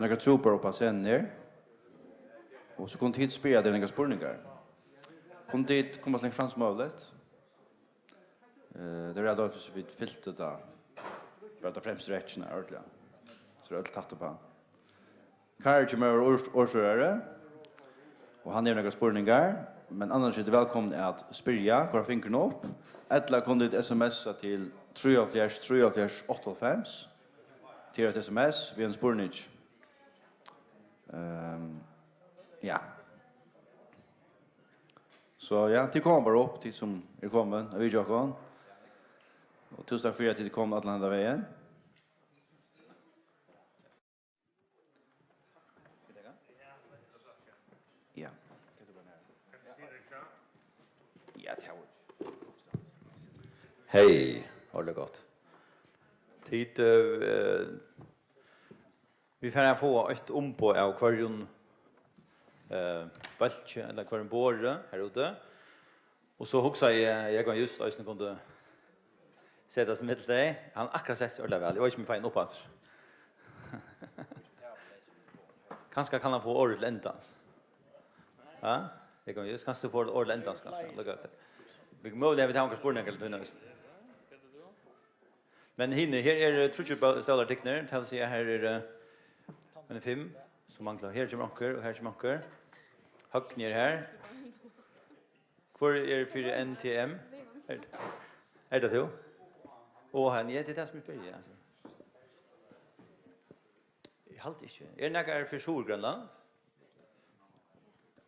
några trupper och patienter. Och så kunde hit spela det några spurningar. Kunde hit komma så långt fram som möjligt. Det är då så vi fyllt det där. Bara ta främst rättna ordentligt. Så det är tatt på. Courage med årsörare. Och han är några spurningar. Men annars är det välkommen att spyrja, kvar fingrarna upp. Eller kunde ett smsa till 38885 till ett sms vid en spurning. Ja. Så ja, till kommer bara upp till som är kommen. Vi gör kon. Och tusen för att det kom att landa vägen. Ja. Ja, det Hej, har det gått. Tid vi får få ett på av kvarjon balche eller kvarjon borre här ute. Och så huxar jag kan just ösnen kunde sätta sig mitt där. Han akkurat sett sig väl. Det var inte min fin uppåt. Kanske kan han få ordet läntans. Ja, jag kan just kanske få ordet läntans kanske. Look at it. Vi måste ha några spårningar till nästa. Men här är trutcher ställer tecknar. Det vill säga här är en 5 som manglar här till manker och här till manker. Hack ner här. Kvar är för NTM. Är det så? Och han är det där som är färdig alltså. Jag halt inte. Är några för Solgrönland?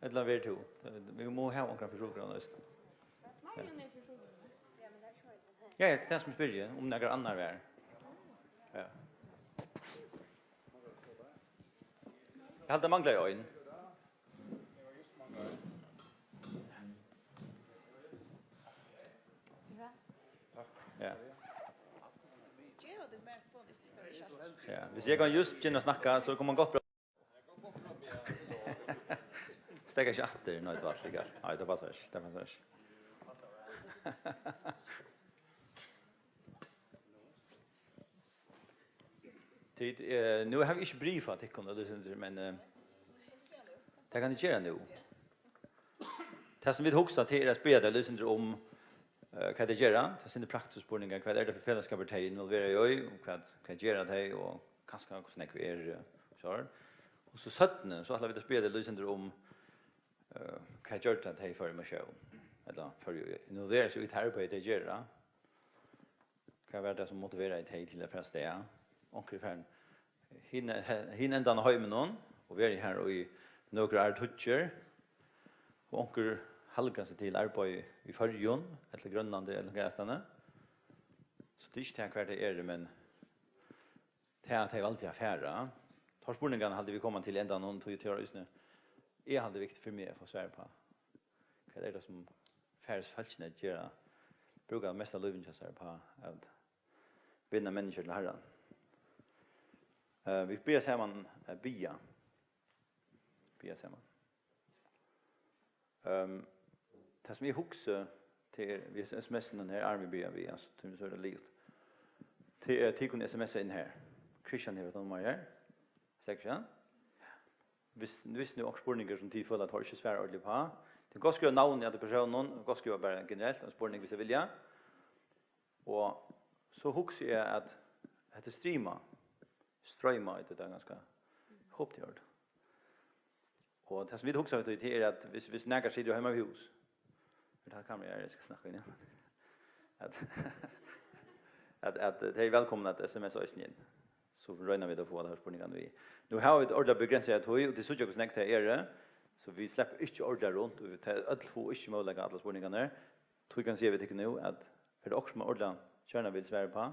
Eller vart då? Vi måste ha några för Solgrönland. Ja, det är det som är färdig om några andra är. Ja. Jag halt det manglar jag in. Ja. Ja, hvis jeg kan just kjenne snakke, så kommer man godt bra. Stekker ikke atter, nå er det vart ligger. Nei, det passer ikke, det passer ikke. Nu har vi ikke brifat til men det kan ikke gjøre nå. Det som vi husker til er spede, lyser om hva det gjør, det er sine praktiske spurninger, hva er det for fellesskaper de involverer i, og hva gjør det, og kanskje hvordan det er, så. Og så 17, så har vi det spede lyser om hva gjør det de for meg selv, eller for å involvere seg ut her på det gjør det, hva er det som motiverer de til det fra stedet, onkel fern hin ändan har med någon och vi är här och i några är toucher och onkel halka sig till arbete i Färjön eller Grönland eller Grästarna så det är inte kvar det är men det är alltid affärer tar spurningarna hade vi komma till ända någon tog till just nu är hade viktigt för mig för Sverige på vad är det som färs falsknet gör brukar mest av livet så på att vinna människor till Herren. Vi ber samman bia. Bia samman. Det som vi huxar till vi sms:en den här army bia vi alltså till så det livet. Till kunna sms:a in här. Christian har de mer. Section. Visst nu också spurningar som tid för att ha inte svär ordentligt på. Det går skriva namn i alla personer, går skriva bara generellt en spurning hvis jag vill ja. Och så huxar jag att det streama ströma det där ganska hopp till. Och det som vi också har det är att hvis nägar sitter hemma i hus. Det här kan jag ska snacka in. Att det är välkomna att SMS oss igen. Så räknar vi då få det här spurningarna vi. Nu har vi ett ordet begränsat höj och det så jag snacka till er så vi släpper inte ordet runt och vi tar allt få inte möjliga alla spurningarna. Tror kan se vi tycker nu att är det också med ordet kärna vill svära på.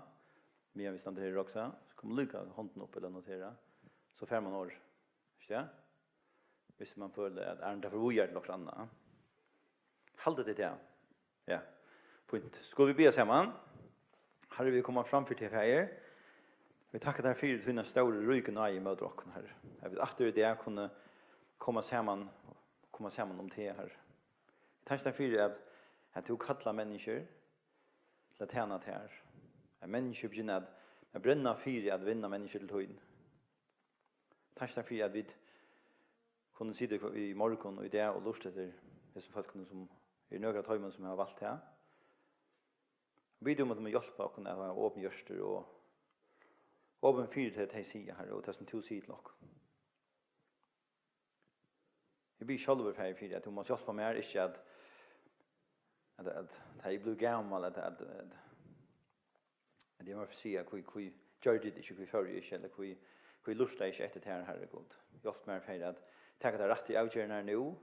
Men vi stannar här också. Så kommer lycka handen upp eller notera. Så får man år. Ja. Hvis man føler at er det for å gjøre til noe annet. Halde det til. Ja. Punkt. Skal vi be sammen? Her er vi kommet fram for til her. Vi takker deg for dine store ryken og i møte dere her. Jeg vet at det kunne komme sammen om det her. Vi takker deg for at du kaller mennesker til å tjene til her. At mennesker begynner at brenna fyr at vinna mennesker til tøyen. tankar för att vi kunde sitta i morgon och i det och lust efter dessa folk som några tajmen som har valt här. Vi då måste hjälpa och kunna ha öppen görster och öppen fyrhet att säga här och det som två sidor lock. Jag blir själv för för att du måste hjälpa mig inte att jag blir gammal att det var för sig att vi gör det inte vi för inte eller vi lustar inte efter det här god. Hjälp mig för att ta det rätt i avgörande nu.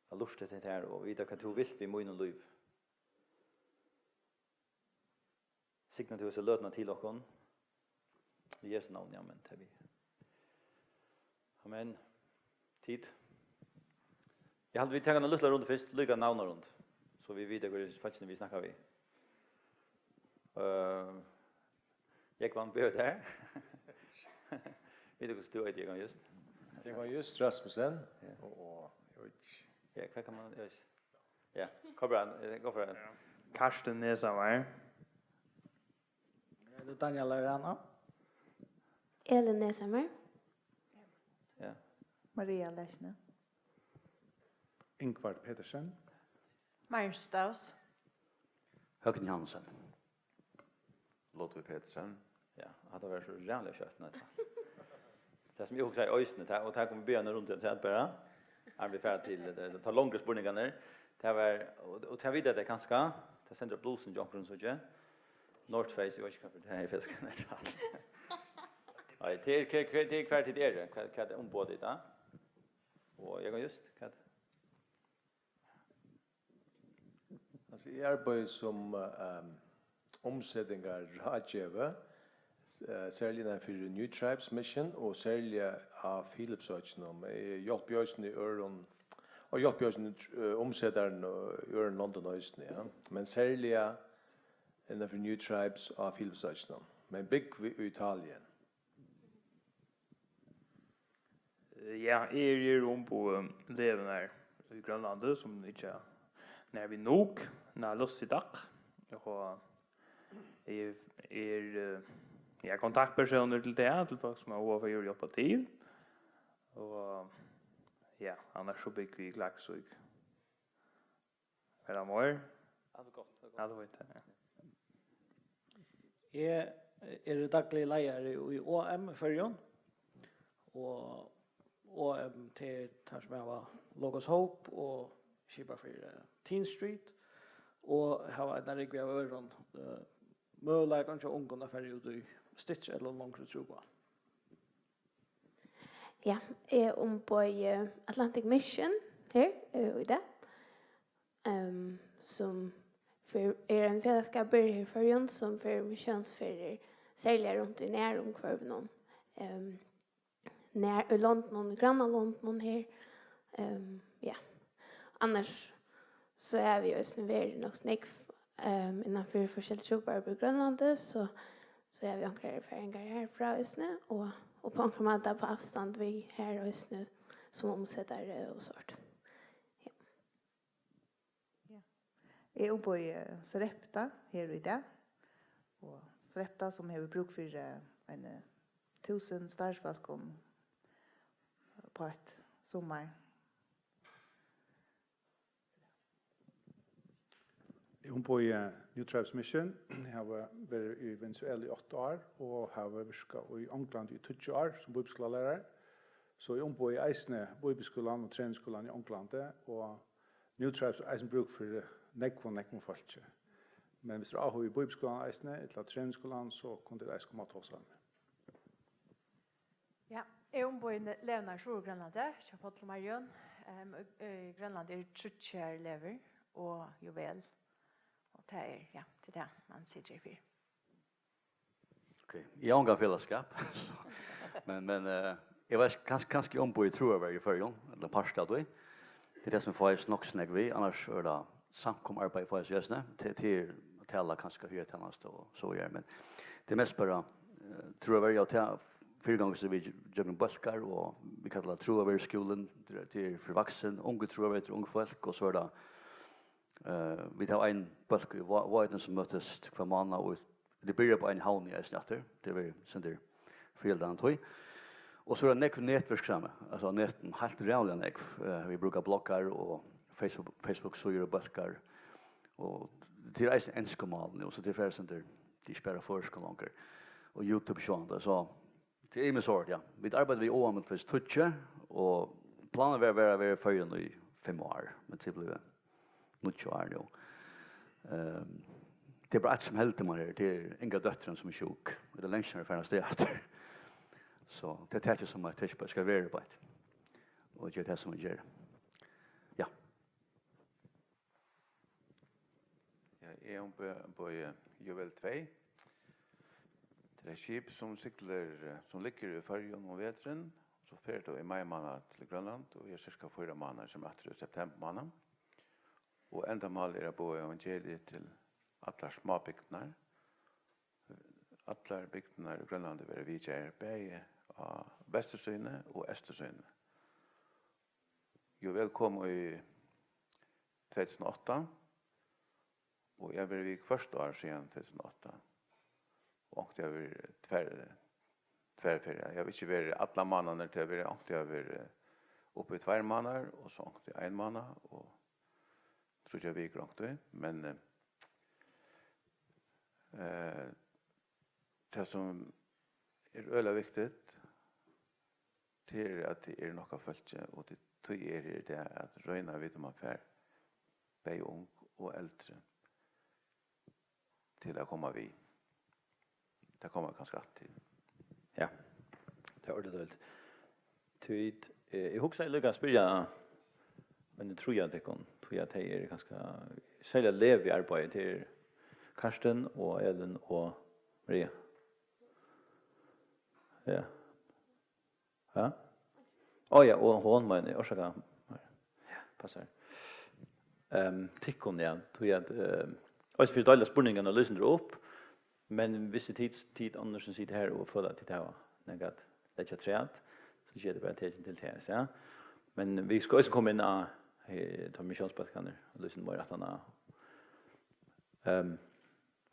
Jag lustar det här och vi kan tro vill vi må liv. Signa till oss och lödna till oss. I Jesu navn, ja, men til vi. Amen. Tid. Jeg hadde vi tenkt noen luttla rundt først, lykka navnet rundt. Så vi vet hvor faktisk vi snakker vi. Jeg var en bød her. Vet du hvordan du er, jeg just? Jeg var just Rasmussen, og jeg vet ikke. Ja, hva kan man gjøre? Ja, kom bra, gå for det. Karsten Nesammer. Daniel Arana. Elin Nesammer. Ja. Maria Lesne. Ingvar Petersen. Meyer Staus. Høgni Hansen. Lodvig Petersen. Ja, det var så jävla kött nu. Det som jag också säger ösnet och här kommer börja runt det så att bara är vi färdig till det tar långa spårningar ner. Det var och ta vidare det kanske det sänder bluesen jumper så där. North Face jag vet inte vad det här är för ska. Nej, det är kvart till det vad ombord det där. Och jag går just vad Altså, jeg arbeider som omsetninger rådgjøver, særlig for New Tribes Mission, og særlig av Philipsøkken om hjelpjøsene i Øren, og hjelpjøsene omsetteren i Øren London og Østene, ja. Men særlig innenfor New Tribes av Philipsøkken, men bygg i Italien. Ja, er på leven her i Grønlandet, som ikke när vi nog när loss i dag och jag kontaktpersoner till det till folk som har över jobba till och ja annars så bygger vi Klaxvik. Är det mer? Allt gott. Ja, det vet jag. Jeg er daglig leier i OM Førjon. Og OM til tar som jeg var Logos Hope og Kiba for Teen Street. Og jeg har en rigg av øren mulig kanskje ungene ferdig ut i Stitch eller långre truba. Ja, jeg på Atlantic Mission her i det. Som en fellesskap i Førjon som for missionsferier særlig rundt i næromkvarven. Nær i London, i granna London her. Ja. Annars så är vi ju snöver nog snäck innanför forskjellige trupper på Grönlandet så är vi ankrar föringar här från Östne och på ankramata på avstånd vi här och Östne som omsätter och sort. Ja. Ja. Jag är på Sarepta här i dag. Och Sarepta som har bruk för en 1000 starsfolk på ett sommar. Hon på New Tribes Mission. Jeg har vært i Venezuela i 8 år, og har vært i England i 20 år som bibelskolelærer. Så jeg på i Eisne, bibelskolen og treningsskolen i England, og New Tribes er Eisen bruk for nekvån folk. Men hvis du har i bibelskolen i Eisne, eller treningsskolen, så kunne det Eisen komme til oss. Ja, jeg på i Levnar Sjur Grønlandet, Kjøpottel Marion. Grønland 30 lever og juvel. Och det är ja, det där man sitter i för. Okej. Jag har en fällskap. men jag vet kanske om på i tror jag i förjon eller parsta då. Det är det som får snocksnägg vi annars är det samkom arbete för oss just nu till alla kanske hur det annars då så gör men det mest bara tror jag ta fyra gånger så vi jobbar bulkar och vi kallar tror jag skolan till för vuxen unga tror jag unga folk och så är det vi tar en bulk i Viden som möttes för månader och det börjar på en havn i Östnatter. Det var sen där föräldrarna tog. Och så är det nekv nätverksamma, alltså näten helt reala nekv. Vi brukar bloggar och Facebook-sidor och bulkar. Och det är en skomal nu, så det är färre som de spelar förskolan och YouTube-sjående. Så det är med sort, ja. Vi arbetar vid året för Tutche och planen är att vara förrän i 5 år. Men det blir 9 år nu. Det är bara ett som helter man här. Det är inga döttrar som är sjuk. Det är längst när det färnas det. Så det är det som att det ska vara på ett. Och det är det som man gör. Ja. Jag är på Juvel 2. Det är skip som cyklar, som ligger i färjan och vetren. Så fer då i maj månad till Grönland och är cirka 4 månader som efter september månad. Och enda mål är att bo evangeliet till alla småbygdnar. Alla bygdnar i Grönland är vidtjär bäge av Västersyne och Östersyne. Jag velkom i 2008 och jag var vid första år sedan 2008. Och det var tvärfärd. Jag vet inte vad alla månader till jag var uppe i 2 månader och så åkte jag 1 månad och tror jag vi åkte. Men det som är öle viktigt till att det är något följt och det är det att röna vid om affär bei ung och äldre till att komma vi. Det kommer ganska alltid. Ja, det är ordentligt. Tid, jag husker jag lyckas börja, men det tror jag att det är ganska, särskilt lev i arbetet till Karsten och Ellen och Maria. Ja. Ja? Ja, och hon men orsaka. Ja, passar. Tickon ja, tror jag att alltså för dåliga spurningen och lyssnar upp. Men visst tid annars som sitter här och följer till det här. Något lägga träat så ger det bara till det ja. Men vi ska också komma in och ta missionsbudskaner och lyssna på att han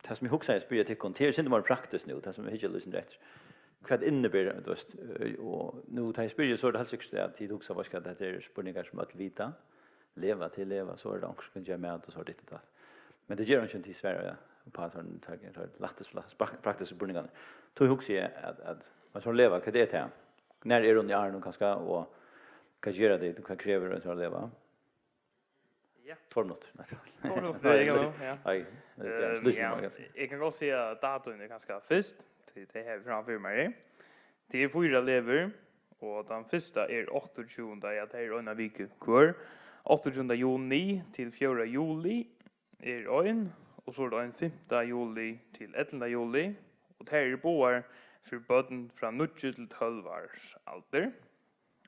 det som jag huxar är spyr till kontinuer inte bara praktiskt nu det som jag inte lyssnar rätt. Vad innebär det och nu tar jag spyr så det helt säkert att tid huxar vad ska det är spurningar som att vita leva till leva så är det också kan jag med och så det det. Men det gör inte till Sverige på att han tar lättast praktiska spurningar. Då huxar jag att man ska leva vad det är. När är hon i Arno kanske och kan göra det du kan kräva att jag leva. Ja. 2 minuter. 2 minuter är det ja. Nej. Jag kan också säga att datorn är ganska först. Det här framför mig. Det är 4 lever och den första är 28 jag tar en vecka kvar. 28 juni till 4 juli är en och så är det en 5 juli till 11 juli och det här är båda för barn från 9 till 12 års ålder.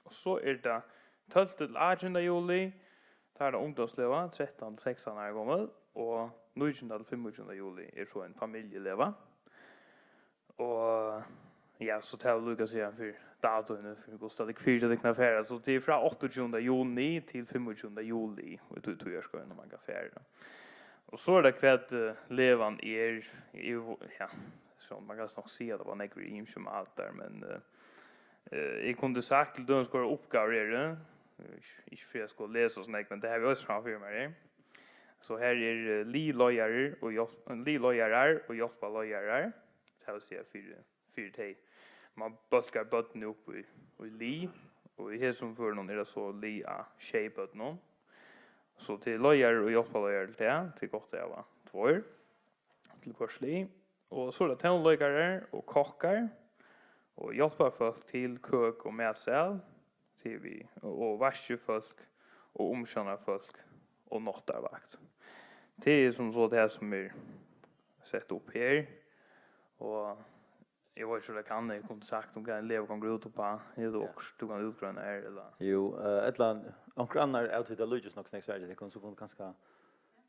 Och så är det 12 till 18 juli tar det ungdomsleva 13 till 16 år gammal och 9 till 25 juli är så en familjeleva. Och ja, så tar vi Lukas igen för datorn för Gustav det 4 dygn affär så det är från 28 juni till 25 juli och det tror jag ska när man går affär. Och så är det kvätt levan är ja så man kan nog se det var negrim som allt där men jag kunde sagt till de ska uppgifter är det inte för jag ska läsa så men det här är också framför mig. Så här är lilojare och hjälpalojare. Det vill säga för dig. Man bulkar botten upp i li och i här som för någon är det så li a shape någon. Så till lojare och hjälpalojare till gott det var 2 till korsli. Och så är det tonlöjare och kockar och hjälpar folk till kök och mätsel till vi och varsje folk och omkänna folk och nattarvakt. Det är som så det här som är sett upp här och jag vet inte det kan jag kunde sagt om kan leva kan gå ut på det också du kan utgröna här eller jo ett land och annar outfit Lucas nog snäcks värde det kan så ganska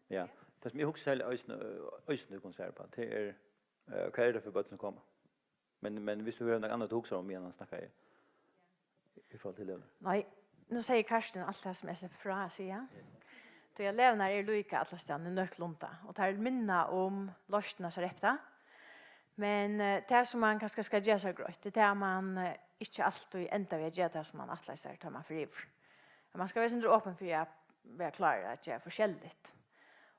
ja det som jag också säger ösn konsert på det är vad är det för böter som kommer men visst du har något annat också om igen snacka i fall till det Nej, nu säger Karsten allt det som är så bra att säga. Då jag levnar är lika alla ställen i nöklunta och tar minna om lostna så repta. Men det som man kanske ska göra så grönt, det är man inte alltid ända vid att göra det som man attlar sig tar man för ivr. Man ska vara så öppen för att vara klar att göra förskälligt.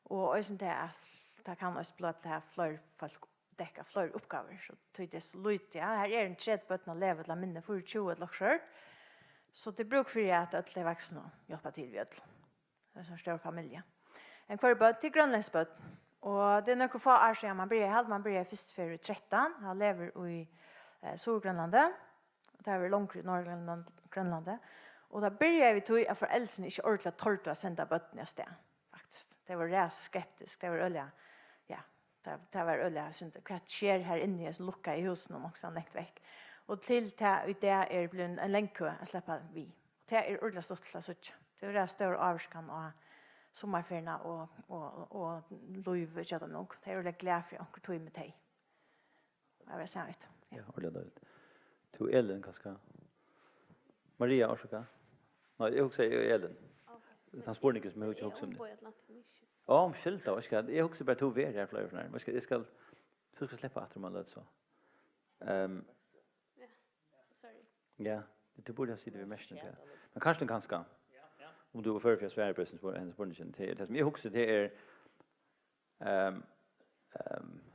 Och jag syns det kan också bli att det här fler folk täcka fler uppgifter. Så det är så lite, ja, här är en tredje bötterna lever till minne för 20 lokser. Så det brukar för att alla vuxna hjälpa till vid det. Det är en stor familj. En kvar böt till grönlandsböt. Och det är några få år sedan man börjar först för 13. Han lever i Storgrönlandet. Och det är långt i Norrgrönlandet. Och då börjar vi till att föräldrarna inte ordentligt torrt att sända bötterna i sted. Faktiskt. Det var rätt skeptiskt. Det var öliga. Ja, det var öliga. Vad sker här inne i en lucka i husen och också näkt väck. Och till det är blivit en länkö att släppa vi. Det är ordentligt stort till att söka. Det är rätt stor avskan och sommarferierna och lov köta nog. Det är ordentligt glad för att tog med dig. Jag vill säga det. Ja, ordentligt. To Ellen kanske. Maria Orsaka. Nej, jag också Ellen. Han spår inte som jag också om det. Ja, om skilta, vad ska jag också bara to ver här fler när. Vad ska jag ska släppa att man låter så. Sorry. Ja, det borde jag sitta vid mest där. Men kanske ganska. Om du var för Sverige precis på hennes bondgen till det som jag också det är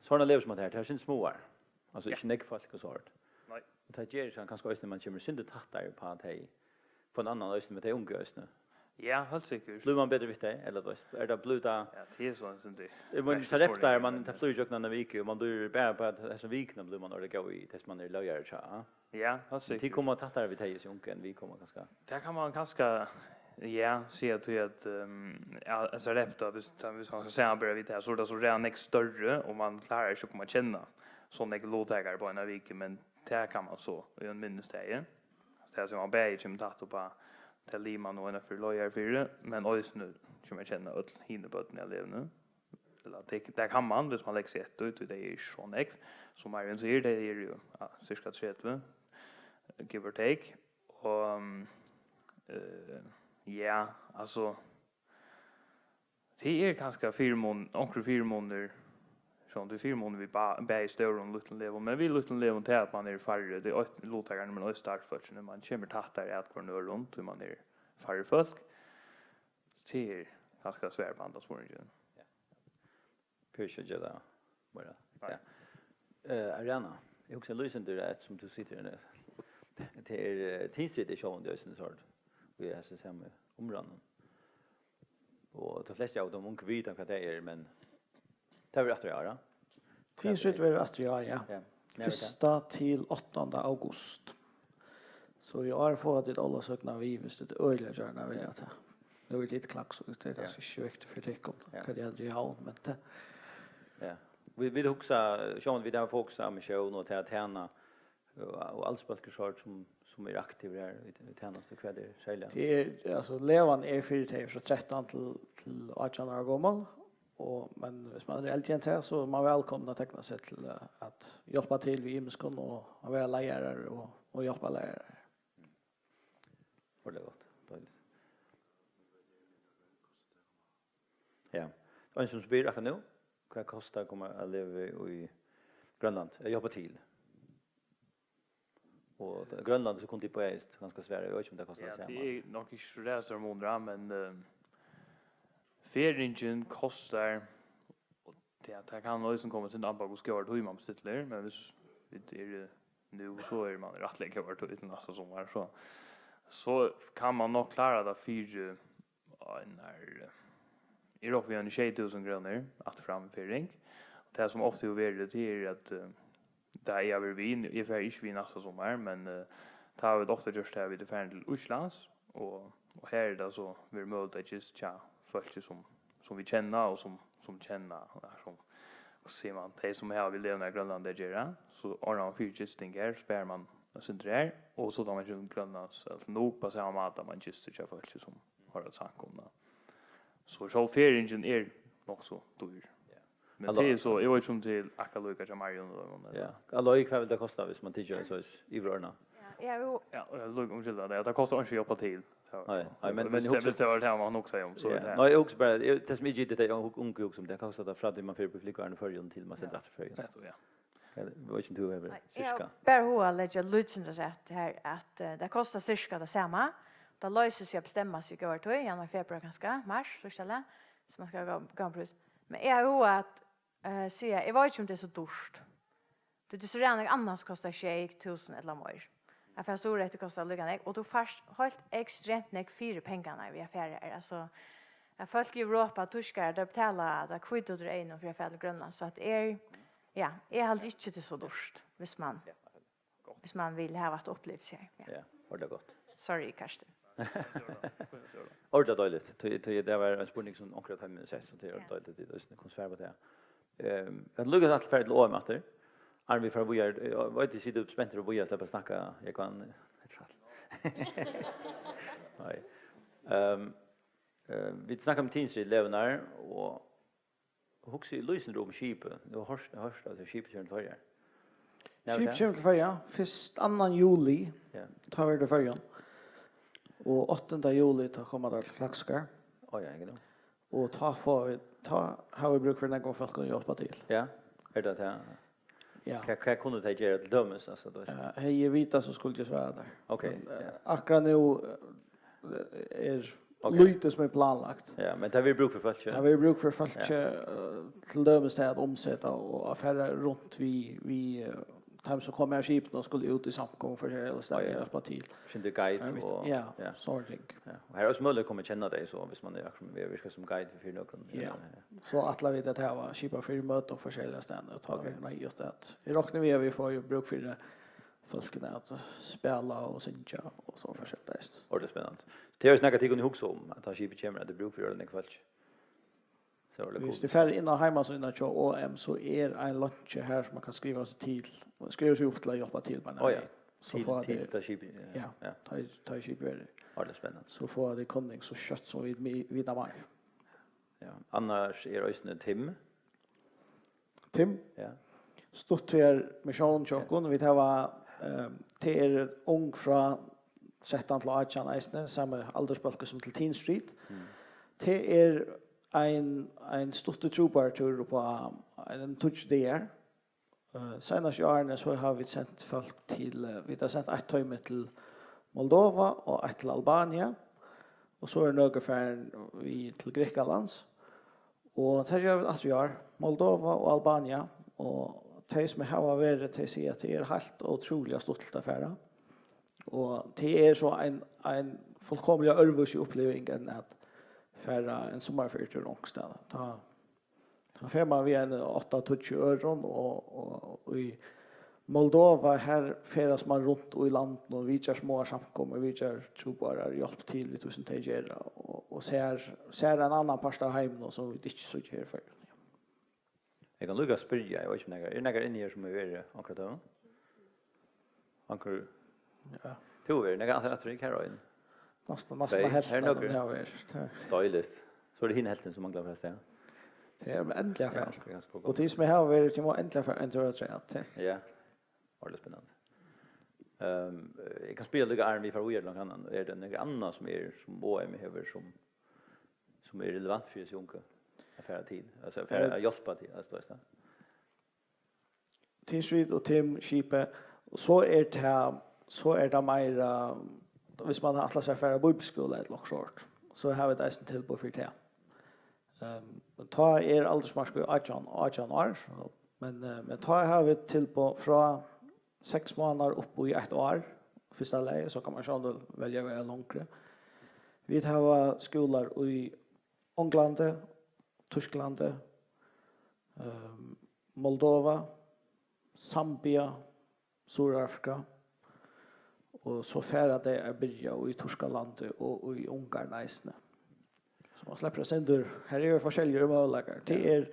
såna lever som det här syns småar. Alltså inte näck folk och sånt. Nej. Det ger kan kanske också man kommer synda tattar på att hej på en annan lösning med det unga ösnä. Ja, helt säkert. Blir man bättre vid det eller då är det bluta? Ja, det är så inte. Man så reptar man inte flyger ju när vi och man blir bara på att så vikna blir man eller gå i tills man är löjare så. Ja, helt säkert. Det kommer tattar vid det så unken vi kommer ganska. Det kan man ganska ja, se att alltså repta visst vi ska säga bara vid det så det så redan nästa större och man klarar sig komma känna såna låtägare på en vecka men det kan man så i en minnesdag. Så det som man bäger som tatt på till liman och en för lojar för det men också nu som jag känner att hinner på när jag lever nu. Eller det kan man hvis man lägger sig ett ut det är så näck som Marion säger det är ju cirka 30 give or take och ja, alltså det är ganska 4 månader sånt det 4 månader vi bär stor och liten level men vi liten level till att man är färre det är låtagarna men också start för när man kommer tattar att kvar runt hur man är färre folk det är ganska svårt på andra spåren. Ja. Pyrscha där bara. Ja. Ariana, jag också lyssnar till det som du sitter där. Det är tidsrätt i showen det är sånt sort. Vi är så samma områden. Och de flesta av dem unga vet vad det är men det är rätt att göra. Tidsrätt var att göra, ja. Ja. 1 till 8 august. Så jag har fått ett alla sökna vi visst det öliga gärna vill jag ta. Det är lite klack så det är ganska sjukt för det kom. Kan det aldrig ha men det. Ja. Vi vill också showen vi där folk som show och till att tjäna och alls på sort som är aktiv där i tjänst kväll är själva. Det är alltså levan är 4 från 13 till 18 år gammal och men hvis man är äldre än det så är man välkomna att teckna sig till att hjälpa till vid imskon och vara lärare och hjälpa lärare. För det gott. Ja. Och en som spyr akkurat nu. Vad kostar komma att leva i Grönland? Jag jobbar till. Och Grönland så kunde på ett ganska svårt. Jag vet inte om det kostar samma. Ja, det är nog inte så där som undrar men färdingen kostar och det kan nog som kommer till Nabba och skör hur man beställer men hvis det är nu så är man rättliga vart ut nästa sommar så kan man nog klara det för när i rock vi har 2000 kronor att framföring. Det som ofta är det är att där är vi i för inte vi nästa sommar men tar vi ofta just här vid det färd till Uslands och här är det så vi möter just folk som vi känner och som känner som ser man det som här vi lever i Grönland där gör så ordnar man för just här spär man där och så tar man ju Grönlands att nog på samma mat man just träffar folk som har ett samkomna. Så självfärgen är nog så dyr. Men det är så, jag vet inte till Akaluka som Marion och ja. Alla gick väl det kostar hvis man tycker så i vrörna. Ja, jag lugg om skilda det. Det kostar inte jobba till. Nej, men det var det man också säger om så det. Nej, också bara det som är givet det unga också som det kostar att från man för på flickorna för till man sen rätt för. Ja. Jag vet inte hur det är. Jag bara hoa lägga lutsen rätt här att det kostar cirka det samma. Det löser sig att bestämma sig över till januari, februari ganska, mars, så ställa. Så man ska gå på. Men jag har att säga, jag vet inte om det är så dåligt. Det är så redan annars kostar 6 000 eller mer. Jag får så rätt det kostar lugna och då först helt extremt nek 4 pengarna vi affärer. Alltså folk i Europa tyskar där betalar det kvitt och det för affär till Grönland så att ja, är helt inte det så dåligt hvis man vill ha ett upplevelse här. Ja, var det gott. Sorry, Karsten. Ordet är dåligt. Det var en spurning som omkring hemmen sätt så det är dåligt det är konserv på det. Jag luggar allt färdigt låg med det. Arvi för vi är vad det sitter upp spänt och vi släppa snacka jag kan nej. Vi snackar om Tinsrid Levenar och huxi lösen om skipet. Du hörst att skipet kör för er. Skip kör till färja. 2 juli. Ja. Tar vi det färjan. Och 8 juli tar komma där till Klaxskar. Ja, ja, och har vi bruk för några folk att hjälpa till. Ja, det här. Ja. Kan kunde det göra till dömes alltså då. Hej vita så skulle jag svara där. Okej. Akkurat nu är lite som är planlagt. Ja, men det har vi bruk för folk. Det har vi bruk för folk till dömes till att omsätta och affärer runt vi time som kommer skip och skulle ut i samkom för hela stället hjälpa till. Skynda guide och ja, sorting. Ja. Och här är Möller kommer känna dig så hvis man är vi ska som guide för någon. Ja. Så att la vet att det var skipa för möte och försäljare ställen och ta grejerna just att. I rocknar vi får ju bruk för det folken att spela och synja och så försäljare. Och det är spännande. Det är snackat igång ihåg om att ha skipet kommer att det bruk för den kväll. Så det Hvis det färd innan hemma så innan jag OM så är en lunch här som man kan skriva sig till. Man skriver sig upp till att hjälpa till med. Ja. Så får det ta skip. Ja. Ta skip över. Ja, det är spännande. Så får det kunding så kött som vi vidare mer. Ja. Annars är det Tim. Ja. Stort här mission chockon vi tar till ung från 13 till 18 nästan samma åldersbalk som till Teen Street. Det är en stort trooper på en touch där. Senast år så har vi sänt folk till vi har sänt ett time till Moldova och ett till Albania. Och så är det några för vi till Greklands. Och det gör vi att vi har Moldova och Albania och det som har varit det säger att det är helt otroligt stolt affärer. Och det är så en fullkomlig örvusig upplevelse än att färra en sommarfärd till Rångstad. Ta färma vi en 8-20 öron och i Moldova här färdas man runt och i land och vi kör små samkommer, vi kör trobara hjälp till vi tusen tegera och ser en annan part av hem som vi inte så här för. Jag kan lugga spyrja, jag vet inte när är inne här som är akkurat då. Anker. Ja. Två är några att dricka här in. Nästan hälften av det här är. Dåligt. Så är det hin hälften som manglar först ja. Det är äntligen för. Och det som har varit till äntligen för en tror jag att. Ja. Var det spännande. Jag kan spela lite army för weird långt annan. Är det några andra som är som OM över som är relevant för sig unga affärer tid. Alltså för att hjälpa till alltså då. Teen Street och Tim Shipe och så är det mer hvis man har alla sig för bibelskola ett lock short. Så har vi det nästan till på för det. Ta aldersmark 18 år men ta har vi till på från 6 månader upp i 1 år första läge så kan man själv välja välja längre. Vi har skolor i England, Tyskland, Moldova, Zambia, Sydafrika och så färra det är börja i Tyskland och i Ungarn nästan. Så man släpper sänder här är olika möjligheter. Det är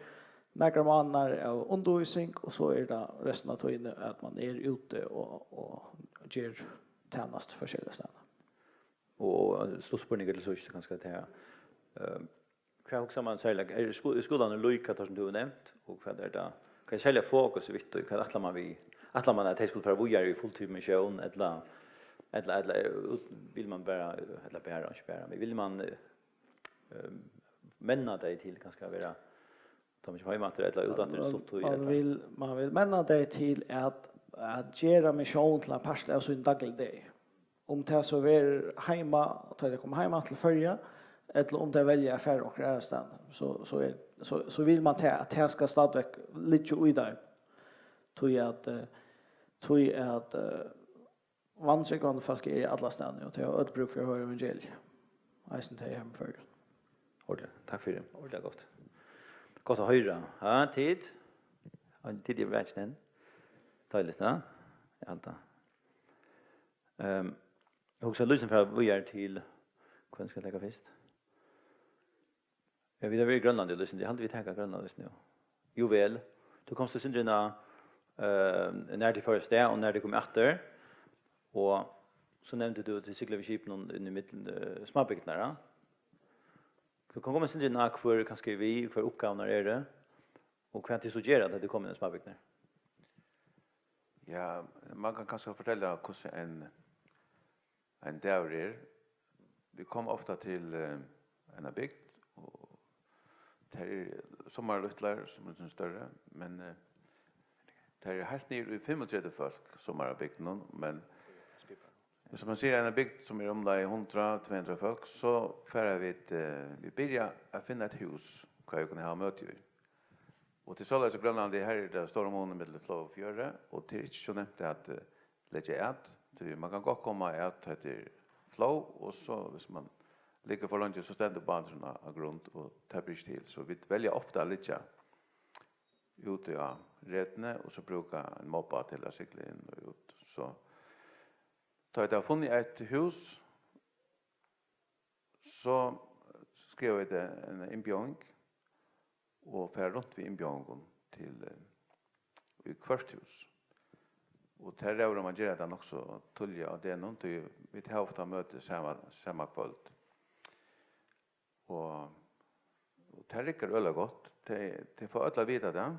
några månader av undervisning och så är det resten av tiden att man är ute och ger tjänst för olika ställen. Och så spänningen till så kanske det här. Vad också man säger är skolan lika som du nämnt och vad är det kan jag sälja fokus vitt och kan att man att det skulle för vi i fulltid mission eller vill man bara eller bara men vill man menna dig till kanske vara De inte hemma till eller utan det stått man vill männa det till att göra mission till en part av sin dagliga dag. Om det så är hemma och det kommer hemma till förja eller om det väljer affär och restan så vill man att det ska stadväck lite ut där. Tror att vanskande folk är i alla städer och det har ett bruk för att höra evangeliet. Jag syns det hem för. Ordentligt. Tack för det. Ordentligt gott. Gott att höra. Ja, tid. Har tid i världen. Tydligt, ja. Allt. Jag också lyssnar för att vi är till vad ska jag lägga först. Jag vill vara i Grönland och lyssna. Det hade vi tänkt Grönland just nu. Jo väl. Du kommer till syndrina när det första och när det kommer efter. Och så nämnde du till cykla vid skipen i mitten småbygden där. Så kan komma syndrina för kanske vi för uppgifterna är det. Och vad det så gör att det kommer en småbygden. Ja, man kan kanske fortælla hur en dag är. Vi kom ofta till en bygd och det är sommarluttlar som är större, men det är helt ner i 35 folk sommarbygden, men som man ser en bygd som är omlai 100-200 folk, så färre vi börjar att finna ett hus vad jag kan ha möte i. Och till Sållas och Grönland, det här är det stora månen med Flow och Fjörre, och det är inte så nämnt att lägga ät. Man kan gott komma ät till Flow, och så hvis man ligger för långt så ständer banorna av grund och täpper till. Så vi väljer ofta lite ute av rättne, och så brukar en moppa till att cykla in och ut. Så tar jag funnit ett hus, så skrev jag det en inbjörning, och färd runt vid inbjörningen till i kvarthus. Och där rör man gör det också tulja och det är något vi tar ofta möte samma kväll. Och det räcker ölla gott. Det får alla veta det.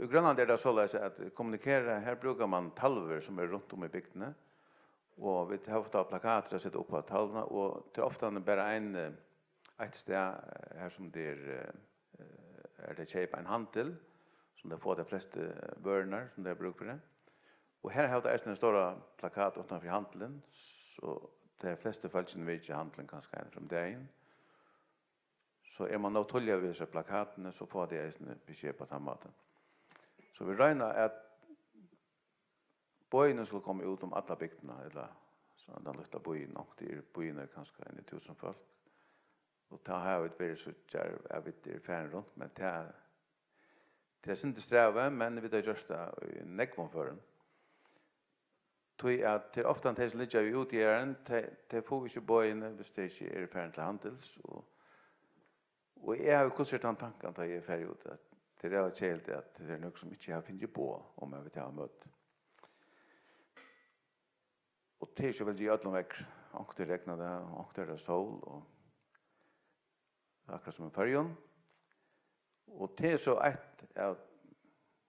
I Grönland är det så att kommunikera, här brukar man talver som är runt om i bygderna. Och vi tar ofta plakater att sätta upp på talverna, och det är ofta bara ett sted här som det är det köpa en handel som det får de flesta börnar som det bruk för det. Och här har det en stora plakat utanför handeln, så de flesta folk som vet inte handeln kanske en från dagen. Så är man nog tulliga vid dessa plakaterna, så får det en besked på den maten. Så vi räknar att böjnen skulle komma ut om alla bygderna, eller så den lilla böjen, och det är böjner kanske 1000 folk. Och ta här ett väldigt så jag vet det färn runt, men det är inte sträva, men vi har gjort det i nekvån för den. Tog att det ofta det som ligger ut i ären, det får vi inte böjene hvis det ikke er färn til handels. Og jeg har jo kurset den tanken da jeg er ferdig ut, at det er kjelt at det er noe som ikke har finnet på om jeg vil ta møte. Og det er ikke veldig ødelig vekk, og det regner det, og det er sol, og akkurat som en färjan. Och det är så ett av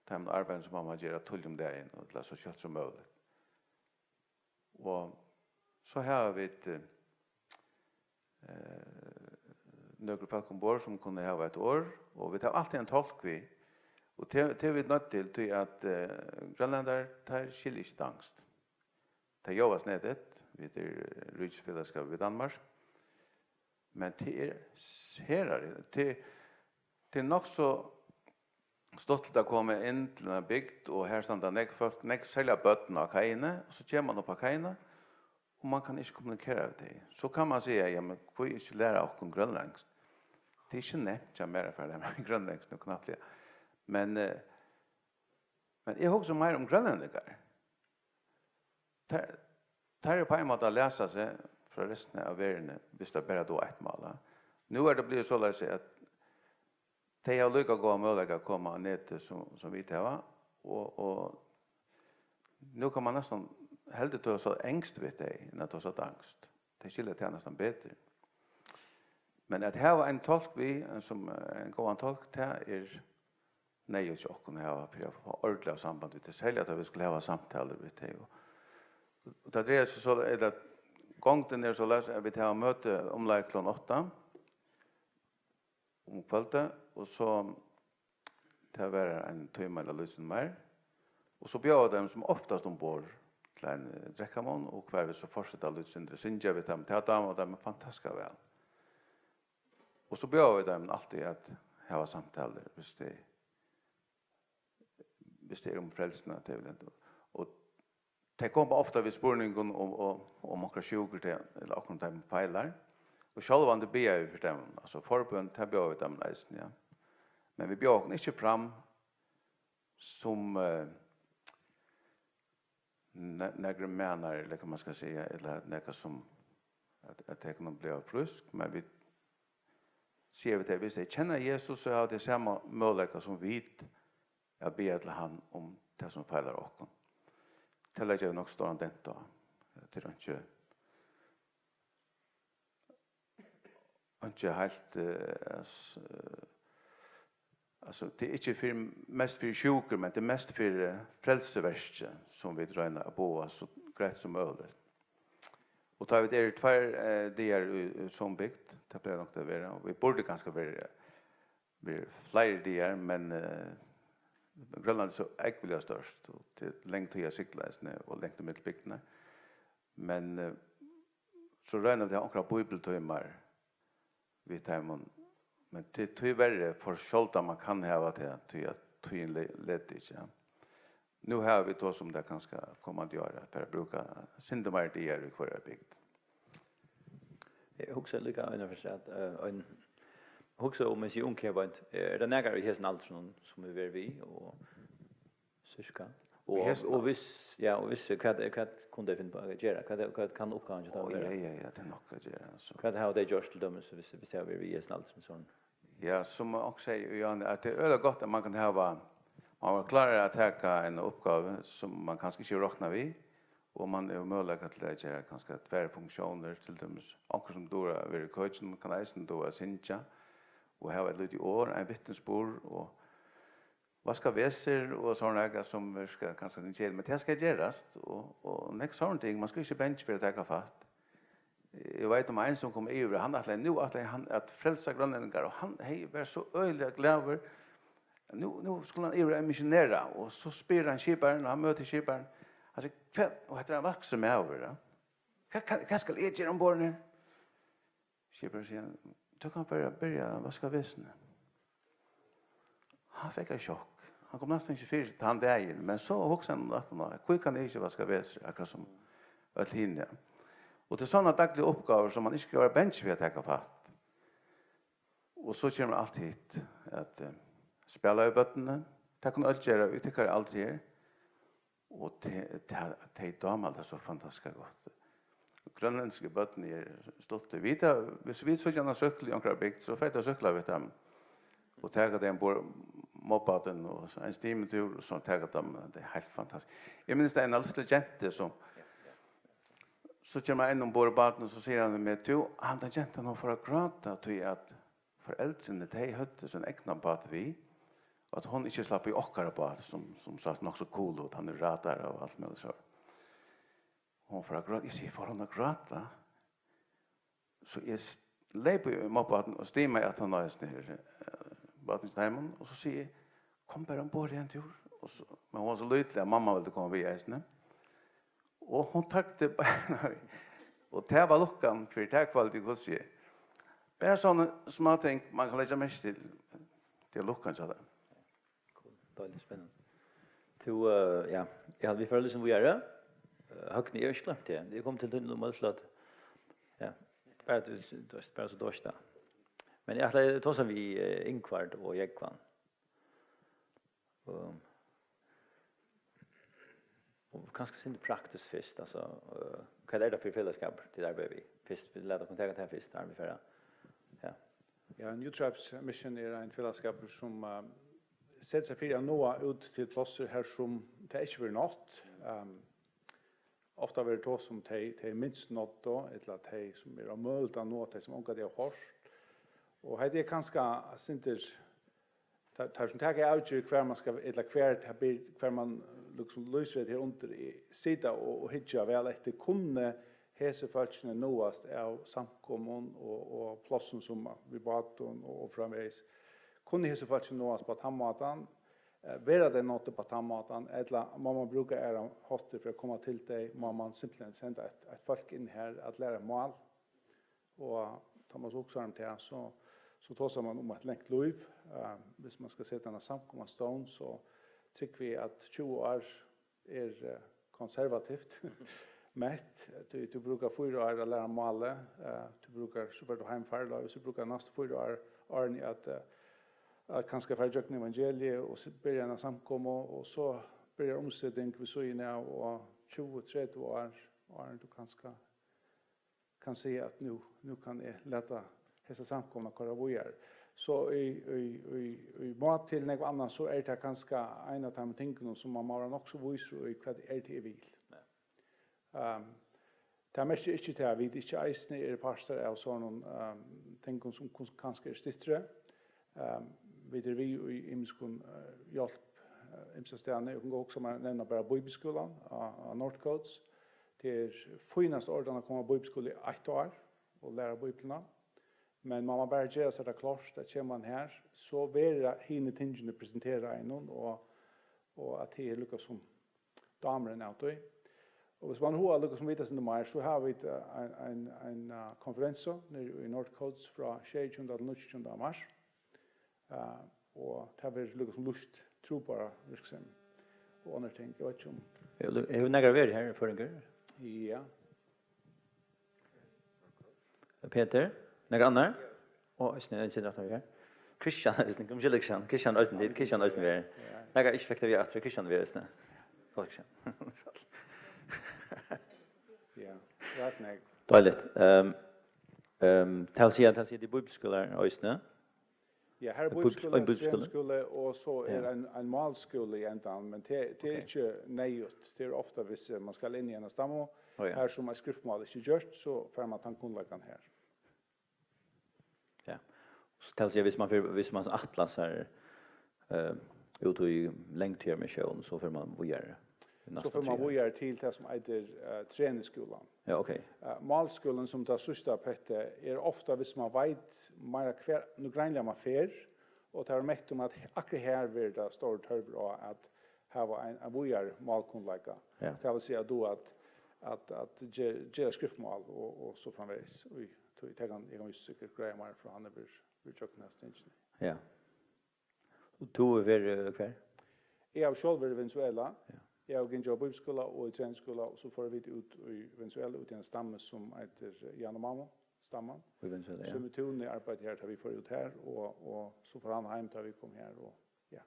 de arbeten som man gör till om dagen och till så kött som möjligt. Och så har vi ett några folk ombord som kunde ha ett år, och vi tar alltid en tolk vi. Och det är vi nödt till att grönländare tar skiljestanst. Det jobbas nedet vid Rydsfällskap vid Danmark. Men det är herrar, det är nog så stolt att komma in till en bygd, och här stannar nek sälja bötterna av kajene, och så kommer man upp av kajene, och man kan inte kommunikera med det. Så kan man säga, ja, men får vi inte lära oss om grönlängskt? Det är inte nämnt, jag mer för det med grönlängskt och knappt. Men jag har också mer om grönländikar. Det är på en måte att läsa sig från resten av världen, hvis det bara då ett mål. Nu är det blivit så att de har lyckats gå och möjliga att komma ned som vi tar. Och nu kan man nästan hellre ta så ängst vid det än att ta så angst. Det skiljer till nästan bättre. Men att ha en tolk som en god tolk, det är nej och tjock och ha för att få ordentliga samband med det. Sälja att vi skulle ha samtal med det. Och det är så att gången är så läs att vi tar möte om klockan 8 om kvällen, och så till att vara en timme eller lysen mer. Och så bjöd dem som oftast ombord till en dräckamon och kvar vi så fortsätta lysen. Det synger vi dem till att de är fantastiska väl. Och så bjöd vi dem alltid att ha samtaler hvis det är om frälsna. Och det kommer ofta vid spurningen om akkurat sjuker eller akkurat de feilar. Och självande ber jag för dem. Alltså förbund har bjöd vi dem nästan, ja. Men vi bjöd inte fram som några menar, eller kan man ska säga, eller några som att det kan bli frusk, men vi ser vi det, hvis de känner Jesus så har det samma möjligheter som vi jag ber till han om det som feilar oss. Det lägger jag nog stor dent då. Det är inte helt alltså det är inte mest för sjuker, men det är mest för frälseverste som vi drar att bo så greit som möjligt. Och tar vi det tvär som byggt, det blir nog det vara. Vi borde ganska vara fler där, men Grönland är så äckligt störst och det längt till jag cyklas och längt till mittelbygderna. Men så rönar det också bibeltimmar vid timon. Men det är tyvärr för skjolta man kan ha det till att tyn led inte. Ja. Nu har vi då som det kanske kommer att göra för att bruka syndemar det är i kvar bygd. Jag också lika ungefär att en också om man ser unkevant det nägar i hesten allt som vi och syska och vis vad kunde finna på att göra vad kan uppgången att göra ja det nog att göra så vad har det gjort till dem så vis har vi i hesten allt som sån ja som också säger Jan att det är gott att man kan ha man var klar att ta en uppgave som man kanske inte räknar vid och man är möjligt att lägga kanske två funktioner till dem också som då är coachen kan även då synja och ha ett litet år en vittnesbörd och vad ska väser och såna som ska kanske inte men det ska göras och next something man ska inte bench för att ta fatt. Jag vet om en som kom över han att frälsa grönlänningar och han var så öjliga glad nu skulle han över en missionära och så spyr han skiparen och han möter skiparen alltså kväll och heter han växer med över vad ska jag göra ombord nu skiparen säger du kan börja vaska väsen. Han fick en chock. Han kom nästan inte fyrt till han där men så också att hur kan det inte vaska väsen akkurat som ett hinne. Och det är sådana dagliga uppgifter som man inte ska vara bench för att ta fatt. Och så kommer allt hit att spela i bötterna. Det kan allt göra, det kan allt göra. Och det är damer, det är så fantastiskt gott. Grönländska bötterna är stolt. Hvis vi så gärna cykla i omkring bygd, så får jag cykla vid dem. Och ta den på moppaden och en stimetur och så ta dem. Det är helt fantastiskt. Jag minns det en liten gente som så kommer han in ombord baden och så säger han med han den jenten har för att gråta till att föräldrarna de hötte sin egna bad vi och att hon inte slapp i åkare bad som satt nog så cool ut han är radar och allt möjligt så. Hon för att gråta, jag säger för hon att gråta så jag leper i moppaden och stämmer att han nöjes ner badningsheimen och så säger kom bara ombord en tur och så, men hon var så lycklig att mamma ville komma vid äsne. Och hon tackte bara och det var luckan för det kvalitet hos sig. Bara sådana små ting man kan lägga mest till luckan så där. Cool. Dåligt spännande. Ja, jag hade vi för liksom vi är det. Hökni är klart det. Det kom till den målslott. Ja. Bara så dåsta. Men jag hade tagit vi inkvart och jägkvan. Och kanske sin praktiskt först alltså vad är det för fällskap till där vi först vi lärde kontakta här först där vi förra. Ja. Ja, New Tribes Mission är en fällskap som sätter sig för att nå ut till platser här som det inte vill nått. Ofta är det då som det minst nått då, eller att det som är möjligt att nå det som ångar det har hört. Och det är kanske inte tar som tager avgör kvar man ska eller kvar man liksom löser det under i sida och hitcha väl efter kunde hese falskne nåast av samkommun och platsen som vi bad och framvägs kunde hese falskne nåast på tamatan Vera det något på tamatan eller man brukar är hotter för att komma till dig, man simpelthen sända ett folk in här att lära mål. Och Thomas Oxarm till så tar man om ett längt liv. Hvis man ska sätta en samkomma stone så tycker vi att 20 år är konservativt. Mätt, du brukar 4 år att lära mål, du brukar så för du hemfärd så brukar nästa 4 år att kanske för jag evangeliet och så börjar en samkomma och så börjar omsättning vi så inne och 20-30 år du kanske kan se att nu kan jag lätta dessa samkomna köra vidare. Så i mat till något annat så är det kanske en av de tingene som man måste också visa i vad det vill. Det är mest inte det vi inte eisne är pastor av sådana ting som kanske är stittre. Vi i imskon hjälp imsasterne och gå också man nämna bara bibelskolan av Northcoats. Det är finast ordan att komma bibelskola i 1 år och lära bibeln. Men man bara göra så det klart att kommer man här så vara hinne tingen presentera en och att det lyckas som damerna out då. Och hvis man har lyckas som vita sin mer så har vi en konferens i Northcoats från 16 till 19 mars. Och det har lyckats som lust tro bara liksom och andra ting. Jag vet inte om är några ver här för en gång. Ja. Peter, några andra? Och snö inte att här. Christian är inte kom Christian. Christian är inte Christian är inte. Några effekter vi att Christian vi är snö. Christian. Ja, rätt nej. Dåligt. Tal sig det bibelskolan är snö. Ja, här bibelskola och så är en malskola i ändan, men det är inte nejut. Det är ofta hvis man ska in i en stammo. Här som är skriftmål inte gjort så får man tankunlagan här. Ja. Så tal sig hvis man atlas här ut i längdtid mission så får man vågar. Så får man vågar till det som heter träningsskolan. Ja, okej. Malskolan som tar sista pette är ofta hvis man vet mer kvar nu gränliga man fer och tar mätt om att akkurat här vill det står törver och att ha en vågar malkunlaga. Ja. Det vill säga då att ge skriftmål och så framvägs. Och jag kan ju säkert greja mer från han vill jag nästan inte. Ja. Och du är kvar? Jag har själv i Venezuela. Ja. Jag har gått på bibelskola och i träningsskola och så får vi ut i Venezuela ut i en stamme som heter Yanomamo stamman. I Venezuela, ja. Så med tunne arbete här tar vi får ut här och så får han hem tar vi kom här och ja,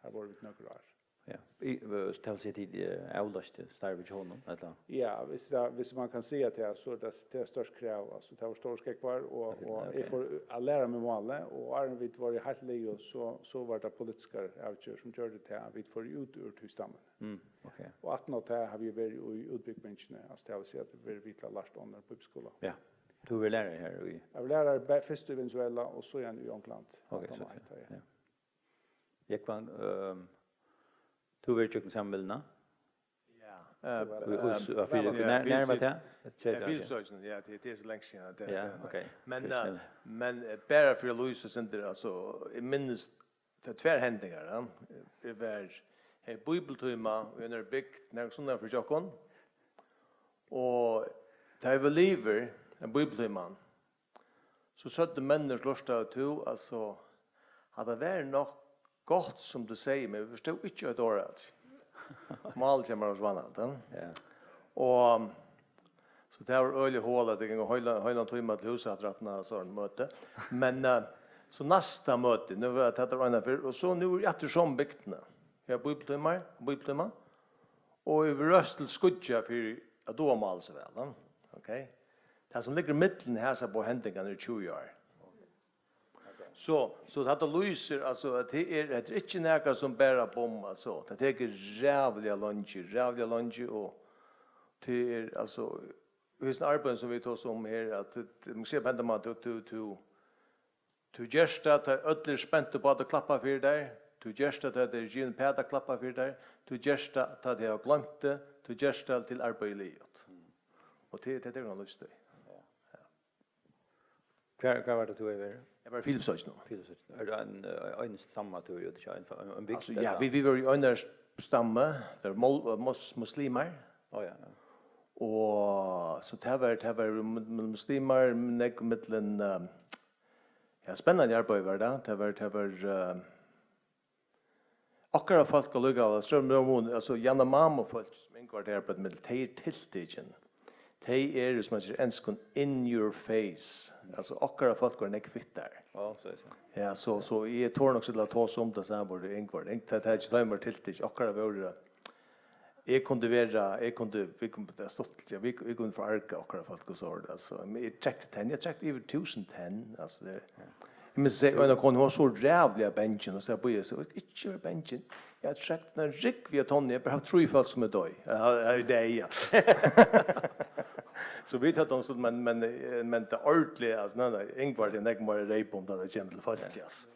här var vi några år. Ja. Ställ sig till avlast starvage honom eller? Ja, hvis man kan se att det så det störst krav alltså det var stor kvar och jag får att lära mig målet och är vi var i helt leo så var det politiska avgör som gjorde det att vi får ut ur tystammen. Okej. Och att något här har vi varit i utbyggmenchen alltså det vill säga att vi vill lära under på skolan. Ja. Du vill lära här i. Jag vill lära först i Venezuela och så igen i England. Okej, så. Ja. Jag kan du vill ju samla. Ja. När var det? Ja, det är så länge sedan det. Ja, okej. Men bara för Louise center alltså i minst det två händingar det var bibeltema under byggt när såna för Jakob. Och det var lever en bibeltema. Så satt människor lusta till alltså hade väl nog gott som du säger men vi förstod inte ett ordet. Mal kommer oss vanligt. Ja. Och så det var öle håla det går höjla timmar till huset att när sån möte. Men så nästa möte nu var det att räna för och så nu är det som byggtna. Jag bibeltimmar. Och i röstel skudja för att då mal så väl. Okej. Det som ligger mitten här så på händingarna i 20 år. Så det lyser alltså att det är inte några som bära bomba så. Det är jävliga lunch och det är alltså hur arbeten som vi tar som här att man ser på man to gesta att öller spänt på att klappa för där. To gesta att det är gen päda klappa för där. To gesta att det har glömt det. To gesta till arbete. Och det är nog lustigt. Kvar var det du över? Jag var Philipsøys nu. Är det en stamma du gör det en big Alltså ja, vi var ju under stamme, där muslimer. Ja ja. Och så det var muslimer nek mittlen ja spännande arbete var det. Det var akkurat folk och lugga strömmon alltså Janna mamma folk som ingår där på militär tilltigen. De som man säger enskon in your face. Alltså akkurat folk går nek fitt där. Ja, så är det. Ja, så I tror också att ta som det sen borde ingår. Inte att det timer tilltigen akkurat var det. Vi kunde det stått vi kunde få arka akkurat folk och så alltså. Jag checkade över 1010 alltså det. Men så en kon har så jävla benchen och så på ju så inte benchen. Jag checkade när rick vi tonne jag har tre folk som är död. Ja, det ja. Så vi tar dem så men det ordentligt alltså nej Ingvar det näck mer rape om det kommer till fast yes.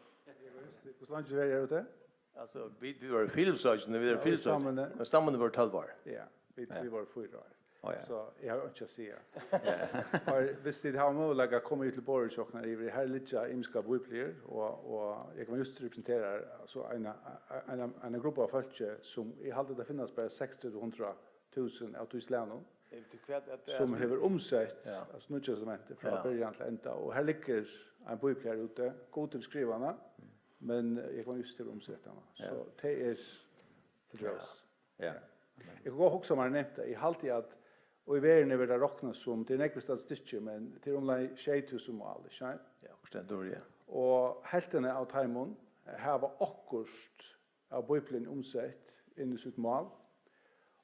Hur långt är det ute? Alltså vi var Philipsøys när vi var Philipsøys. Och stammen var 12 år. Ja, vi var 4 år. Ja ja. Så jag har inte att säga. Och visst det har möjlighet att komma ut till Borg och när vi här lite imska bibler och jag kan just representera alltså en grupp av folk som I hade det finnas bara 600 000 av islam som har omsett alltså nu just som inte från början till ända och här ligger en bibel ute god till skrivarna men jag kan just till omsättarna så det är för oss. Ja. Jag går också man nämnt I halvtid att och I världen är det räknas som det är nästan statistik men till omlai 6000 mål, inte? Ja, förstår du ja. Och hälften av timon har var akkurst av bibeln omsett in I sitt mål.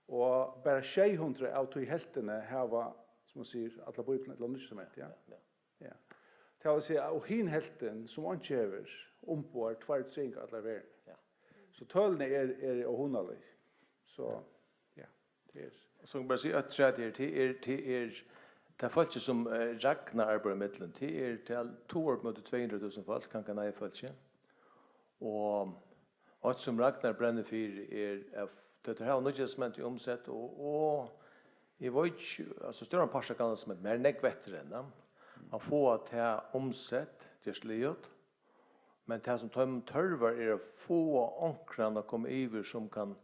Och bara 600 av till hälften har var som man säger alla bibeln eller nytt som heter, ja. Ja. Det vill säga och hin hälften som inte över ombord tvärtsing alla världen. Ja. Så tölne är och honalig. Så ja, det är så bara se att det folk som Ragnar arbetar med till till 200 000 folk kan nej folk. Och att som Ragnar bränner för det har nog just ment I omsett och I vet alltså större passa kan som mer näck veteran att få att ha omsett just liot men det som törvar att få ankrarna komma över som kan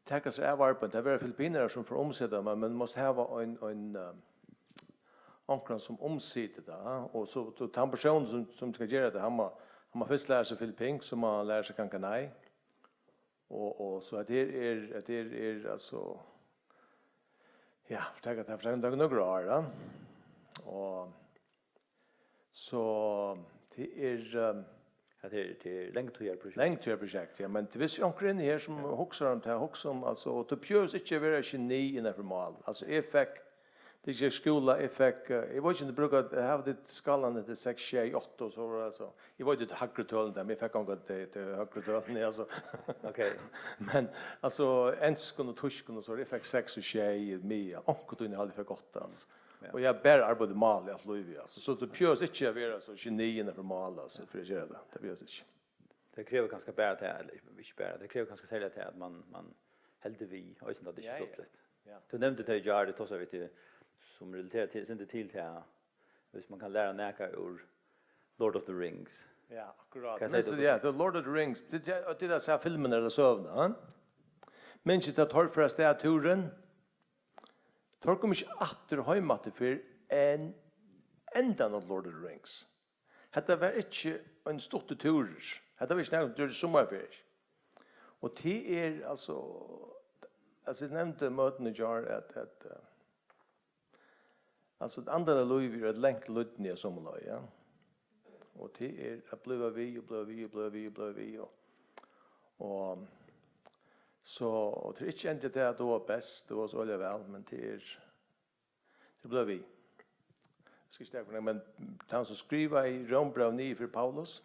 täcka sig av arbetet. Det är Filippinerna som får omsätta men måste ha en ankran som omsätter det. Och så den person som ska göra det, han må först lära sig Filippink som man lär sig kankanai. Och så att det är alltså ja, förtäcka det några år. Och så det är det är längt projekt. Ja, men det visst omkring här som huxar om det också om alltså to pures inte vara geni i det formal. Alltså effekt det är skola effekt. Jag vet inte brukar ha det skalan det 6 8 så alltså. Jag vet inte hackretölen där men fick något det hackretölen alltså. Okej. Men alltså enskon och tyskon och så effekt 6 och 6 med och då hade för gott alltså. Och jag bär arbete mal att Louis alltså så det pures inte vara så geni i det formal alltså för att göra det. Det blir inte. Det kräver ganska bära till eller inte bära. Det kräver ganska sälja till att man hällde vi och inte att det är ståtligt. Ja. Du nämnde det ju det också vet du som relaterar till inte till hvis man kan lära näka ur Lord of the Rings. Ja, akkurat. Men så ja, The Lord of the Rings. Det där så filmen eller sövna, han. Men så att hör först det turen. Tar kommer inte åter hemma till för en ändan av Lord of the Rings. Detta var inte en stor tur. Detta var snart det sommarfär. Och det är alltså nämnde möten jar att alltså det andra Louis är ett länk lutnia som lag, ja. Och det är att blöva vi och så det är inte ändå det att det var bäst, det var så väl, men det blev vi. Ska jag säga men han så skriva I Rombrev 9 för Paulus.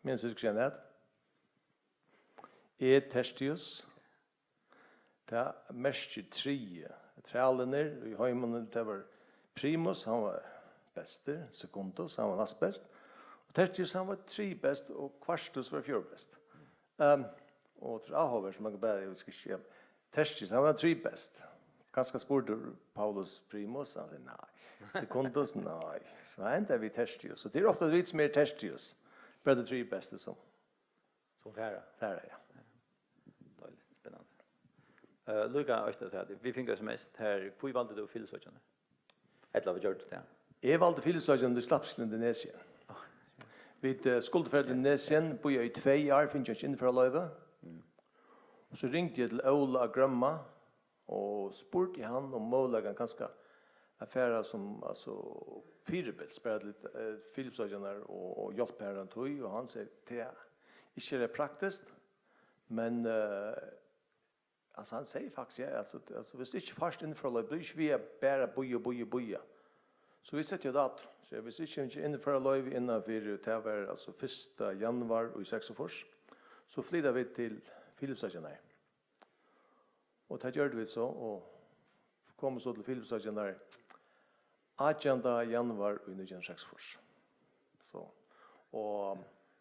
Men så ska jag säga Tertius ta mest 3 trälener I hemmen det var Primus han var bäste, Secundus han var näst bäst. Och Tertius han var 3 bäst och Quartus var 4 bäst. Och Trahover som man bara jag ska säga Tertius han var 3 bäst. ganska spurte Paulus Primus, han sa nej. Sekundus, nej. Så ända vi Tertius. Så det är ofta vi som är Tertius. Bara de tre bästa som färra. Färra, ja. Dåligt, spännande. Luka, vi fick oss mest här. Hvor valde du filosofierna? Eller vad gjorde du det? Jag valde filosofien i Slapsken Indonesien. Vi skuldfärd Indonesien, bor jag i 2 år, finns jag inte inför löve. Och så ringde jag till Ola Grömma och spurte han om möjligen ganska affärer som alltså fyrbils, spärrade lite Philipsöjande och hjälpte här han tog, och han säger det är inte det praktiskt, men alltså han säger faktiskt ja, alltså hvis inte först inför löve, då är vi bara boja. Så vi sätter ju det, så hvis inte inför löve innanför det var alltså 1. januari i 46, så flyttar vi till Philipsöjande. Och det gjorde vi så, och kom så till Philipsöjande 18. januari i 1946. Så, och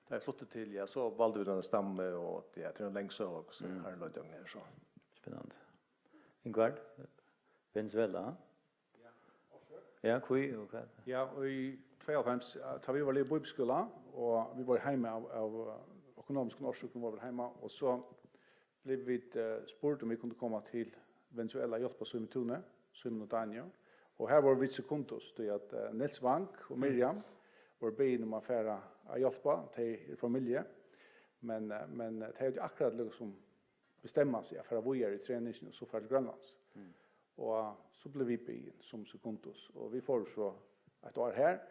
det flyttade till, ja, så valde vi den stamme, och det är en längst så också, här en lödjung här så. Spännande. Ingvard, Venezuela? Ja, kui och vad? Ja, och i 92 tar vi var i bibelskola, och vi var hemma av ekonomiska årsökning var vi hemma, och så blev vi spurt om vi kunde komma till Venezuela hjälpa Simon och Daniel. Och här var vi sekundos till att Nils Wank och Miriam var be om affära att hjälpa till familje. Men det är ju akkurat liksom bestämma sig för att vi är i träningen och så för Grönlands. Och så blev vi be som sekundos, och vi får så ett år här.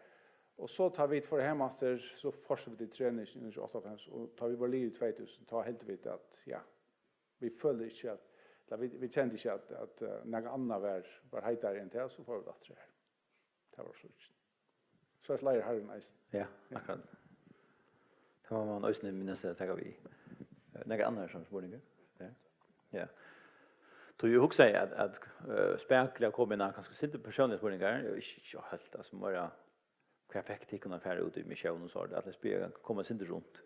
Och så tar vi för hem efter, så fortsätter vi till träningen i 85, och tar vi var liv i 2000, tar helt vid att ja, vi följde inte att vi kände inte att några andra var hejtare än det, så får vi det här. Det var så. Så jag lärer här nice. Ja, akkurat. Det var man också minns att ta vi. Några andra som spårningar. Ja. Ja. Då ju också säga att spekla kommer in ganska sitta personliga spårningar, är inte helt alltså bara perfekt att kunna färra ut i mission och så där att spela komma sin runt.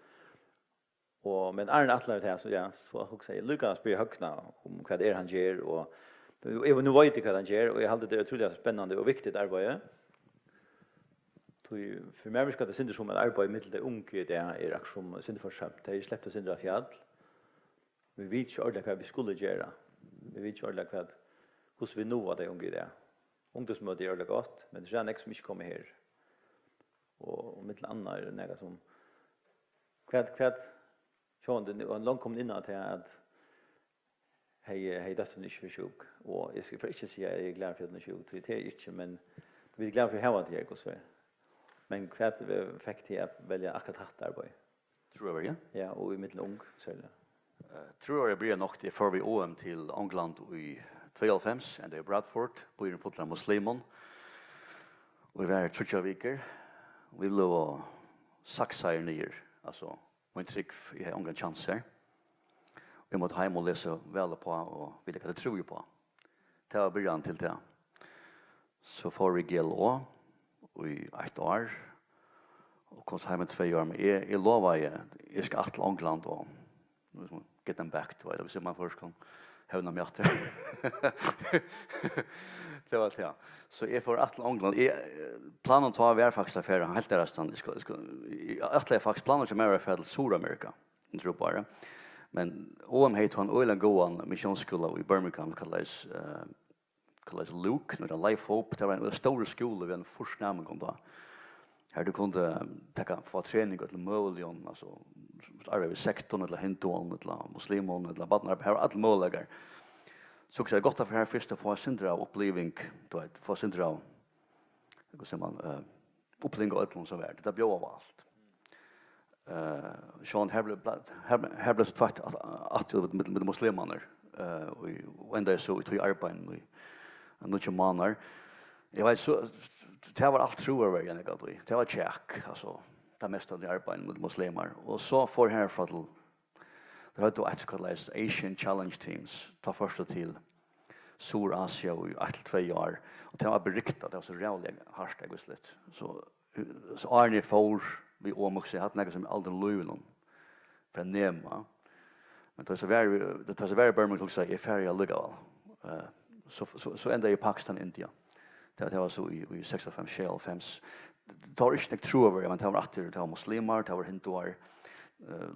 Och men Arne Atlar här så ja, så också säger Lukas blir högna om vad han gör, och även nu vet jag vad han gör, och jag hade det otroligt spännande och viktigt arbete. För mig ska det syns som ett arbete med det unga det är aktion synd för skämt. Det är släppt att synda fjäll. Vi vet ju ordentligt vad vi skulle göra. Vi vet ju ordentligt vad hur vi nu vad det unga det. Ungdomsmöte är det gott, men det är nästa som inte kommer här. Och med andra är det några som kvad Sean den en lång kom in att hej det är inte för sjuk, och jag ska för inte säga jag är glad för att det är sjuk, det är inte, men vi är glada för att ha det här också. Men kvad fick till att välja akkurat hatt arbete. Tror jag, ja. Ja, och i mitt ung så det. Tror jag blir nog det för vi OM till England i 92, och det är Bradford, på en fotboll muslimon. Och vi var 3 veckor. Vi blev saxar ner, alltså man tycker jag har ingen chans här. Vi måste hem och läsa väl på, och vi det tror ju på. Det var början till det. Så får vi GLO i 1 år. Och kom hem 2 år, men jag lovar jag ska till England och get them back to it. Så man först kan hävna mig åter. Det var det. Så jag får att England. Planen tar vi faktiskt affärer helt där stand. Att jag faktiskt planerar mer för till Sydamerika. Jag tror bara. Men OM heter en oil and go on missionsskola i Birmingham kallas Luke, när Life Hope. Det var en stor skola vid en förstnämning om då. Här du kunde få träning till möjligen, alltså arbeta i sektorn eller hinduan eller muslimon eller badnar här alla möjliga. Så också gott för här första få syndra uppleving då att få syndra. Hur säger man uppleving och allt så värd. Det blir av allt. Sean här blev så tvärt att med muslimaner och ända så i arbeten och några månader. Jag vet så det var allt tror jag gott. Det var check alltså det mesta av arbeten med muslimer, och så får här för att det har då att kallas Asian Challenge Teams ta första till Surasia i 2 år, och det var beriktat, det var så jävla hashtag visst. Så Arne får vi också hade något som aldrig löven för nämma. Men det är så very Birmingham också i färja legal. så ända i Pakistan, India. Det var så i 65, det var inte tro över, men det var att det var muslimer, det var hinduer.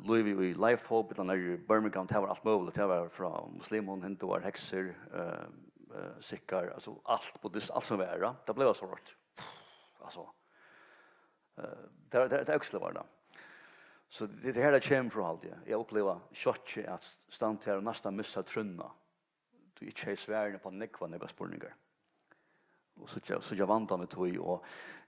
Louis i Lifehope, utan i Birmingham, det var allt möjligt. Det var från muslimer, hinduer, häxor, sickar, alltså allt buddhist, allt som var. Det blev så hårt. Alltså, det är också var det. Så det här är käm för allt. Jag upplever tjockt att stanna här och nästan missa trunna. Du inte är svärna på nekva spurningar. Och så jag vantan tog i och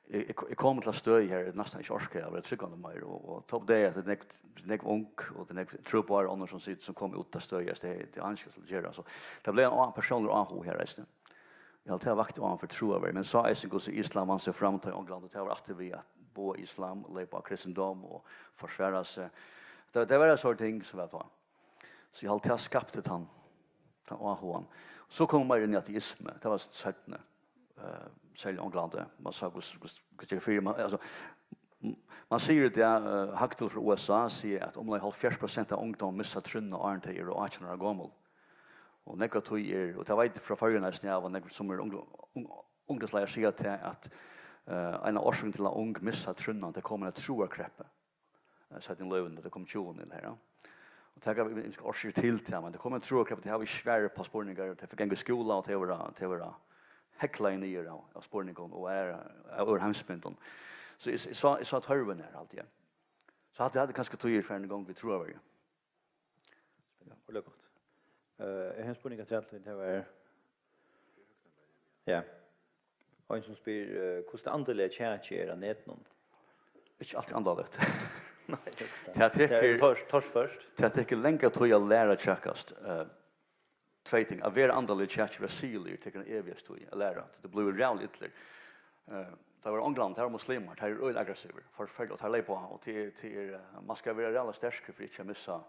jag kom till stöj här nästan inte orska jag var tryggande mer och tog det att det är ung och det är truppar annars som sitter som kom ut till stöj det är anskrivet att göra så det blev en personlig anho här resten. Jag har tagit vakt an för tro över men så är det går i islam man ser fram till England och det var att vi bo i islam leva kristendom och försvara sig. Det var så ting som var då. Så jag har tagit skapat det han anho. Så kom man in i ateism. Det var sättne. Sälj England man sa alltså man säger det haktul för USA säger att om 40% av ungdom missar trunna och inte är 18 år gammal. Och negativ och det vet från förrjorna snäva och negativ som ungdomslärar säger att en orsak till att ung missar trunna det kommer att troa kreppe. Så att den löven det kommer tjon in här. Och tackar vi ska orsak till men det kommer att troa kreppe det har vi svärre på spårningar det för gänga skola och det var heckline av spårningen och är hemspinton. Så att hörven är allt igen. Så att det hade kanske tog för en gång vi tror över. Ja, och det gott. Hemspårningen att det var ja. Och en som spyr kostar andelig tjänstgöra nätnon. Inte alltid andalet. Nej, det är tors först. Det tycker länge tog jag lära tjackast. Två ting. Att vara andelig tjänst var silig tycker en evig stod att lära. Det blev real ytterligare. Det var England, det var muslimer, det är öl aggressiva. Förfärligt att hålla på och till man ska vara reala starka för att inte missa.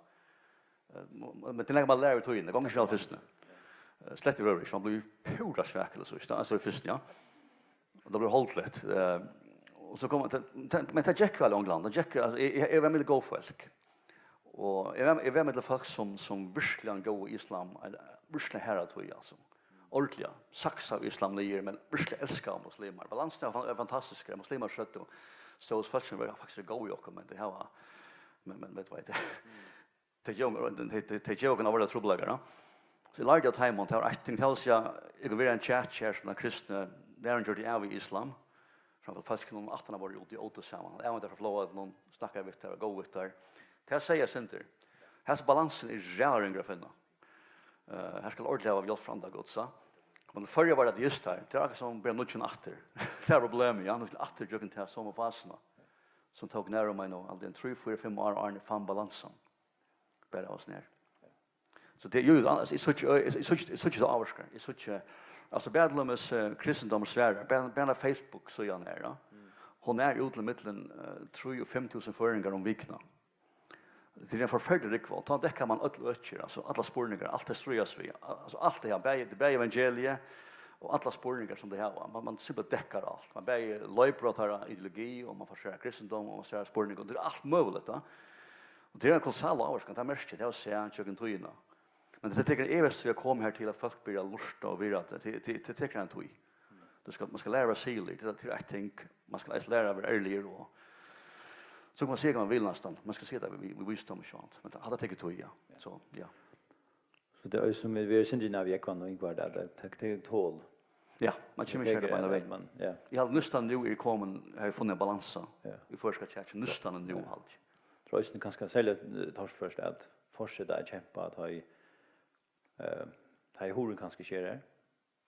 Men det lägger man lära ut in. Det går inte väl först nu. Slett i rörig, man blir pura sväck eller så. Alltså först, ja. Och det blir hållt lätt. Och så kommer men det gick väl i England. Det gick, jag var med gå folk. Och jag var med folk som verkligen går i islam. Verkligen här att vi alltså. Ordentliga. Saxa islam ner men verkligen älskar muslimer. Balansen är fantastisk. Muslimer sköt och så hos folk som var faktiskt gå i och men det här men vet vad det det jag kan vara trubbelagarna. Så lärde jag time on I think tells jag vill en chat som kristna där under det av islam. Från falsk någon 18 var gjort i åter samman. Jag var där för flow någon stackar vitt där gå ut där. Det säger center. Has balansen är jävla grafinna. Här ska ordla av hjälp från det gott så. Men det förra var det just där. Det är som blir nutchen åter. Det är problem ja, nu åter jag kan ta som fasna. Som tog nära mig nu all den 3 4 5 år är fan balansen. Bara oss ner. Så det är ju alltså i such avskar. I such alltså bedlamus kristendom svärar. Bara Facebook så jag ner då. Hon är ut i mitten 3 och 5000 föringar om vikna. Det är en förfärlig rikval. Ta det kan man ötter alltså alla spårningar, allt det ströjas vi. Alltså allt det här det evangelie och alla spårningar som det här man simpelt täcker allt. Man bär löjbrottar ideologi och man försöker kristendom och man försöker spårningar. Det är allt möjligt då. Och det är en kolossal avskan, det är märkt, det är att säga en tjöken tøyna. Men det tycker jag är jag kom här till att folk börjar lusta och vira att det tycker en tøy. Man ska lära sig det till I think man ska lära av earlier och så kan man se man vill nästan. Man ska se det vi wisdom chant. Men hade tagit tøy ja. Så ja. Så det är som vi är synd när vi kan och ingvar där det tål. Ja, man kommer köra på en väg man. Ja. Jag har nästan nu i kommen har funnit balansen. Vi förska chat nästan nu halt. Tror jag kanske sälja tors först att fortsätta att kämpa att ha i ta i hur kanske sker det.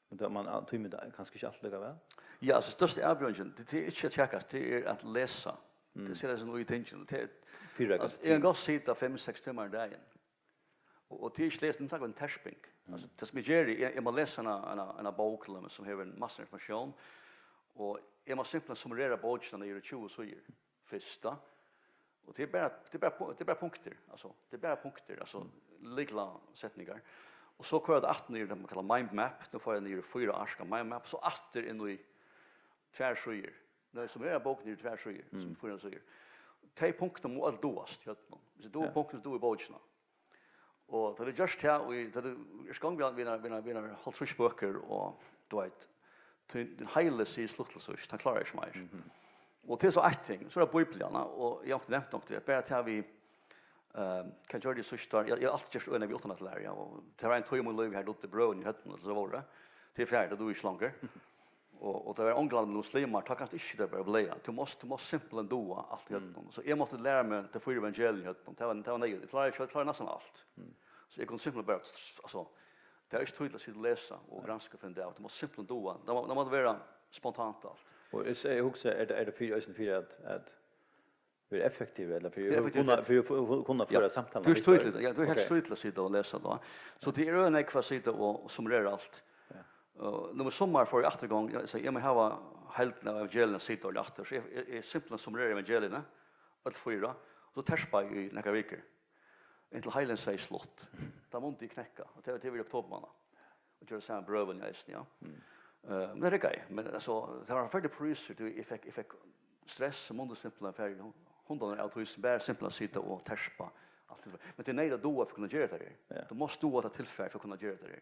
Men då man tror med kanske inte allt lika väl. Ja, så största erbjudandet det är inte att checka det är att läsa. Det ser det som en intention. Jag går sitta 5-6 timmar dagen. Och det är inte läst en tersping. Alltså det som jag måste läsa en bok som har en massa information och jag måste simpelt summera boken i 20 sidor. Första och det är bara punkter alltså det är bara punkter alltså likla sättningar. Och så kör det 18 det man kallar mind map. Då får jag ner 4 arska mind map så åter in i tvärsjöer. Det som är boken i tvärsjöer som får så här. Ta punkter mot allt dåast helt någon. Så då punkter då i boken. Och det är just här vi det är skång vi har hållt frisk böcker och du vet den hela sig slutligt så han klarar sig mer. Och till så ett ting så är det biblarna och jag har inte nämnt något det bara att vi kan göra det så start jag alltid just när vi utan att lära och det var en två mål liv här då det brön i hötten så var det till fjärde då är slanger och det var ångland muslimer tar kanske inte det bara bli du måste simpelt ändå allt hötten så jag måste lära mig det för evangeliet det var nej det klarar nästan allt så jag kan simpelt bara alltså det är inte tydligt att läsa och granska för det du måste simpelt ändå det måste vara spontant allt och jag också är det för att blir effektiv eller för kunna föra samtal. Du är tydligt, ja, du är helt tydligt att sitta och läsa då. Så det är en ekva sitta och summera allt. När sommar får jag återgång jag säger jag måste ha helt av evangelierna sitta och åter så är simpelt summera evangelierna att fyra så tärspa i några veckor. Intill Highland säger slott. Där måste jag knäcka och det vill jag ta på manna. Och göra samma bröven ja. Men det är okej, men alltså det var färdigt priser du fick stress och måste simpelt färdigt. Hundarna är alltid bara simpelt sitta och tärspa allt. Men det är nej att då för att kunna göra det. Du måste då ta tillfälle för att kunna göra det.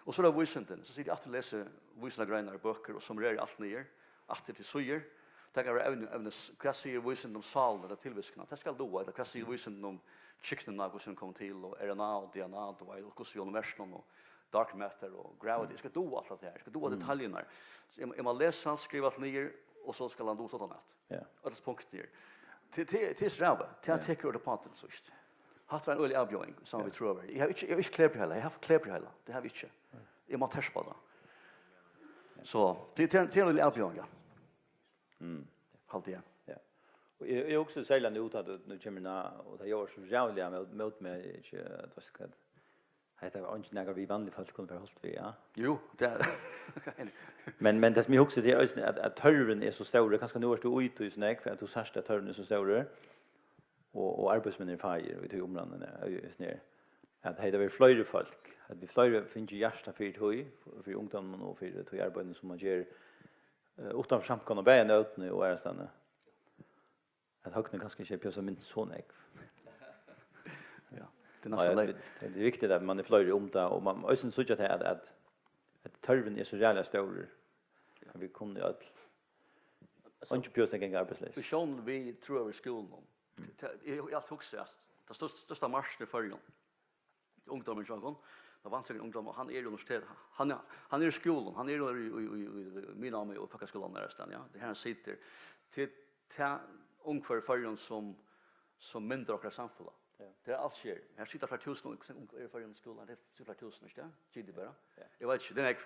Och så då visenten så sitter jag att läsa visna grenar böcker och som rör allt ner att det suger. Det kan vara även kvassi visent om salen eller tillviskarna. Det ska då eller kvassi visent om chicknen hur som kommer till och RNA och DNA och vad och så universum och dark matter och gravity. Ska då allt det här. Ska då detaljerna. Så man läser skriva allt ner och så ska han då sådant. Ja. Och det punkter. Till sträva. Till att täcka det på att så just. Hatt en öl avbjörning som vi tror över. Jag har inte kläpp hela. Jag har kläpp hela. Det har vi inte. Jag måste tärspa då. Så det är en öl avbjörning. Halt det. Ja. Och jag också säger nu att nu kommer na och det gör så jävla mot mig inte vad ska det. Det var inte några vi vanliga folk kunde förhållt vi ja. Jo, det men det som jag också det är att törven är så stor kanske nu är det ut och snäck för att du särskilt att törven är så stor och arbetsmännen färger vi tog omlandet är ner att det var fler folk att vi fler finns ju hjärta för ungdomen och för till arbeten som man gör utanför samkan och bäna ut nu och är stanna att högna ganska köpa så minst så näck ja det är nästan det är viktigt att man är fler om det och man ösen så att törven är så jävla stor vi kunde att inte pjösa gänga arbetslös vi sjön vi tror över skolan jag också det största marschen för ju ungdomen jargon det var en ungdom han är i universitet han är i skolan han är i min armé och faktiskt skolan där stan ja det här sitter till ungfär förjon som mindre och samfulla det är allt sker här sitter för 1000 är förjon skolan det är för 1000 inte det bara jag vet inte det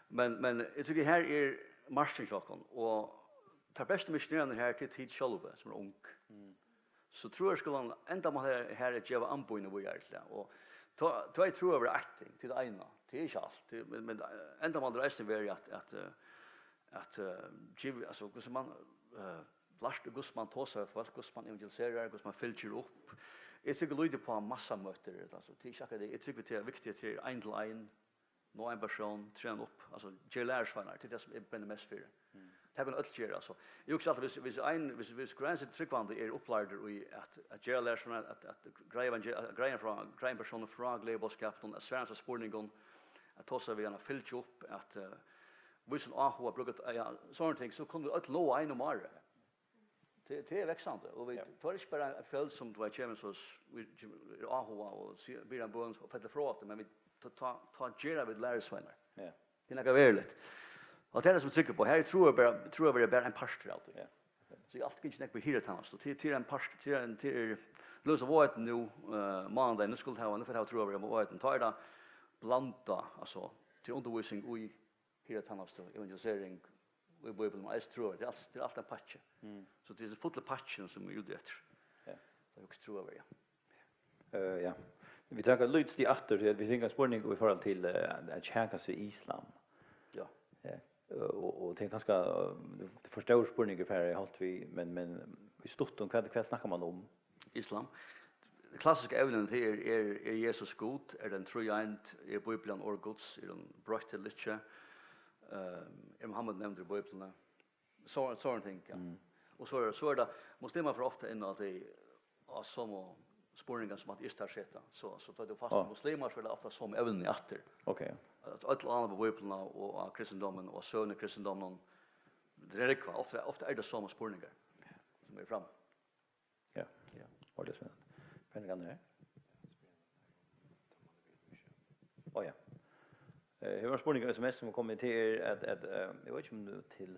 men jag tycker här är marschen jargon och tar bästa missionären här till tid själva som är ung så tror jag skulle ända man här att ge anboende vad är det och då jag tror över acting till det ena det är inte allt men ända man drar sig väl att ge alltså hur man last Gusman tosa för Gusman evangeliserar Gusman fyller upp jag tycker lite på en massa möten alltså det är säkert det jag tycker det är viktigt till en till en nå en person träna upp alltså gelärsvanar till det som är bättre mest för det kan allt göra alltså jag också att vi gränsen tryckvande är upplärder i att gelärsvanar att grejen personer från labelskapten att svenska sportningen att tossa vi gärna fylla upp att vi som har brukat ja sånt ting så kunde att nå en och mer det är växande och vi tar inte bara fält som du vet så vi AHA och blir en bön för det frågat men vi ta gera vid lärsvanar ja det är något väldigt och det är som trycker på här tror jag bara en pastor alltid ja så allt kan inte på hela tjänst och till en pastor till lösa vad nu måndag nu skulle ha nu för att tror jag vad den tar det blanda alltså till undervisning i hela tjänst och evangelisering vi bibeln men jag tror det är allt en patch så det är fulla patchen som är ute efter ja det också tror jag ja vi tar lite de åter vi tänker spårning i förhåll till att tjänka sig islam ja och det är ganska det första spårningen för halt vi men vi stort om vad snackar man om islam det klassiska ämnet här är Jesus god är den trojant i bibeln or gods i den brötte lite Muhammed nämnde i bibeln så ting och så är det måste man för ofta in att det som spåringen som att istar sätta. Så tar det fast muslimer så är det ofta som även i åter. Okej. Alltså alla andra på bibeln och kristendomen och söner kristendomen. Det är kvar ofta är det samma spåringar som är fram. Ja. Var det så? Kan kan det? Ja. Hur var spåringen SMS som kom till att jag vet inte om det till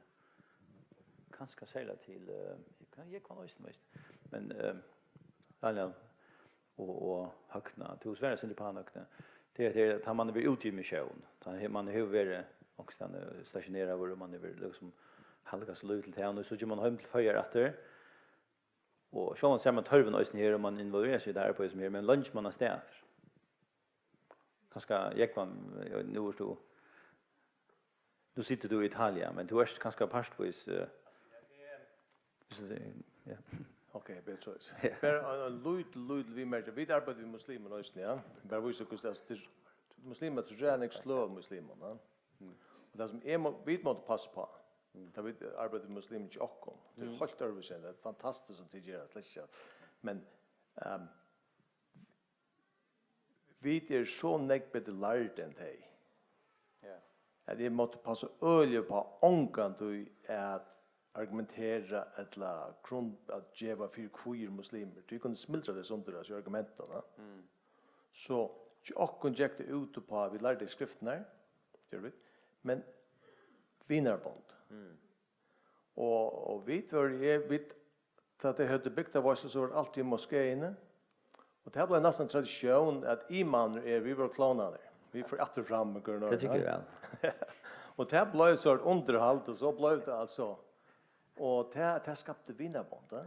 kanske säga till jag kan inte mest. Men alla och hökna till Sverige sen på hökna. Det är att man vill ut i mission. Man hur är också stationera var man vill liksom halka så lite till och så gör man hem till fire efter. Och så man ser man törven och här och man involverar sig där på som här men lunch man har stått. Kanske gick man nu så du sitter du i Italien men du är kanske pastvis ja. Okej, bättre choice. Bara lite vi märker vi arbetar med muslimer nu ja. Bara vi så kostar muslimer så är det slå muslimer, va? Och det som vi måste passa på. Da vi arbetar med muslimer i Okkom. Det är helt översen, det är fantastiskt som det gör släcka. Men vi är så näkbete lärd än dig. Ja. Att jag måste passa öliga på ångan du att argumentera eller grund att geva för queer muslimer. Du kan smiltra det som deras argumenten. Så jag konjekte ut på vi lärde skrifterna, gör vi. Men vinnarbond. Och vi att det hade byggt av oss så var alltid i moskéerna. Och det här blev nästan tradition att imaner vi var klonade. Vi får åter fram med grunnar. Det tycker jag väl. Och det här blev så ett underhåll och så blev det alltså. Och det skapade vinnarbond.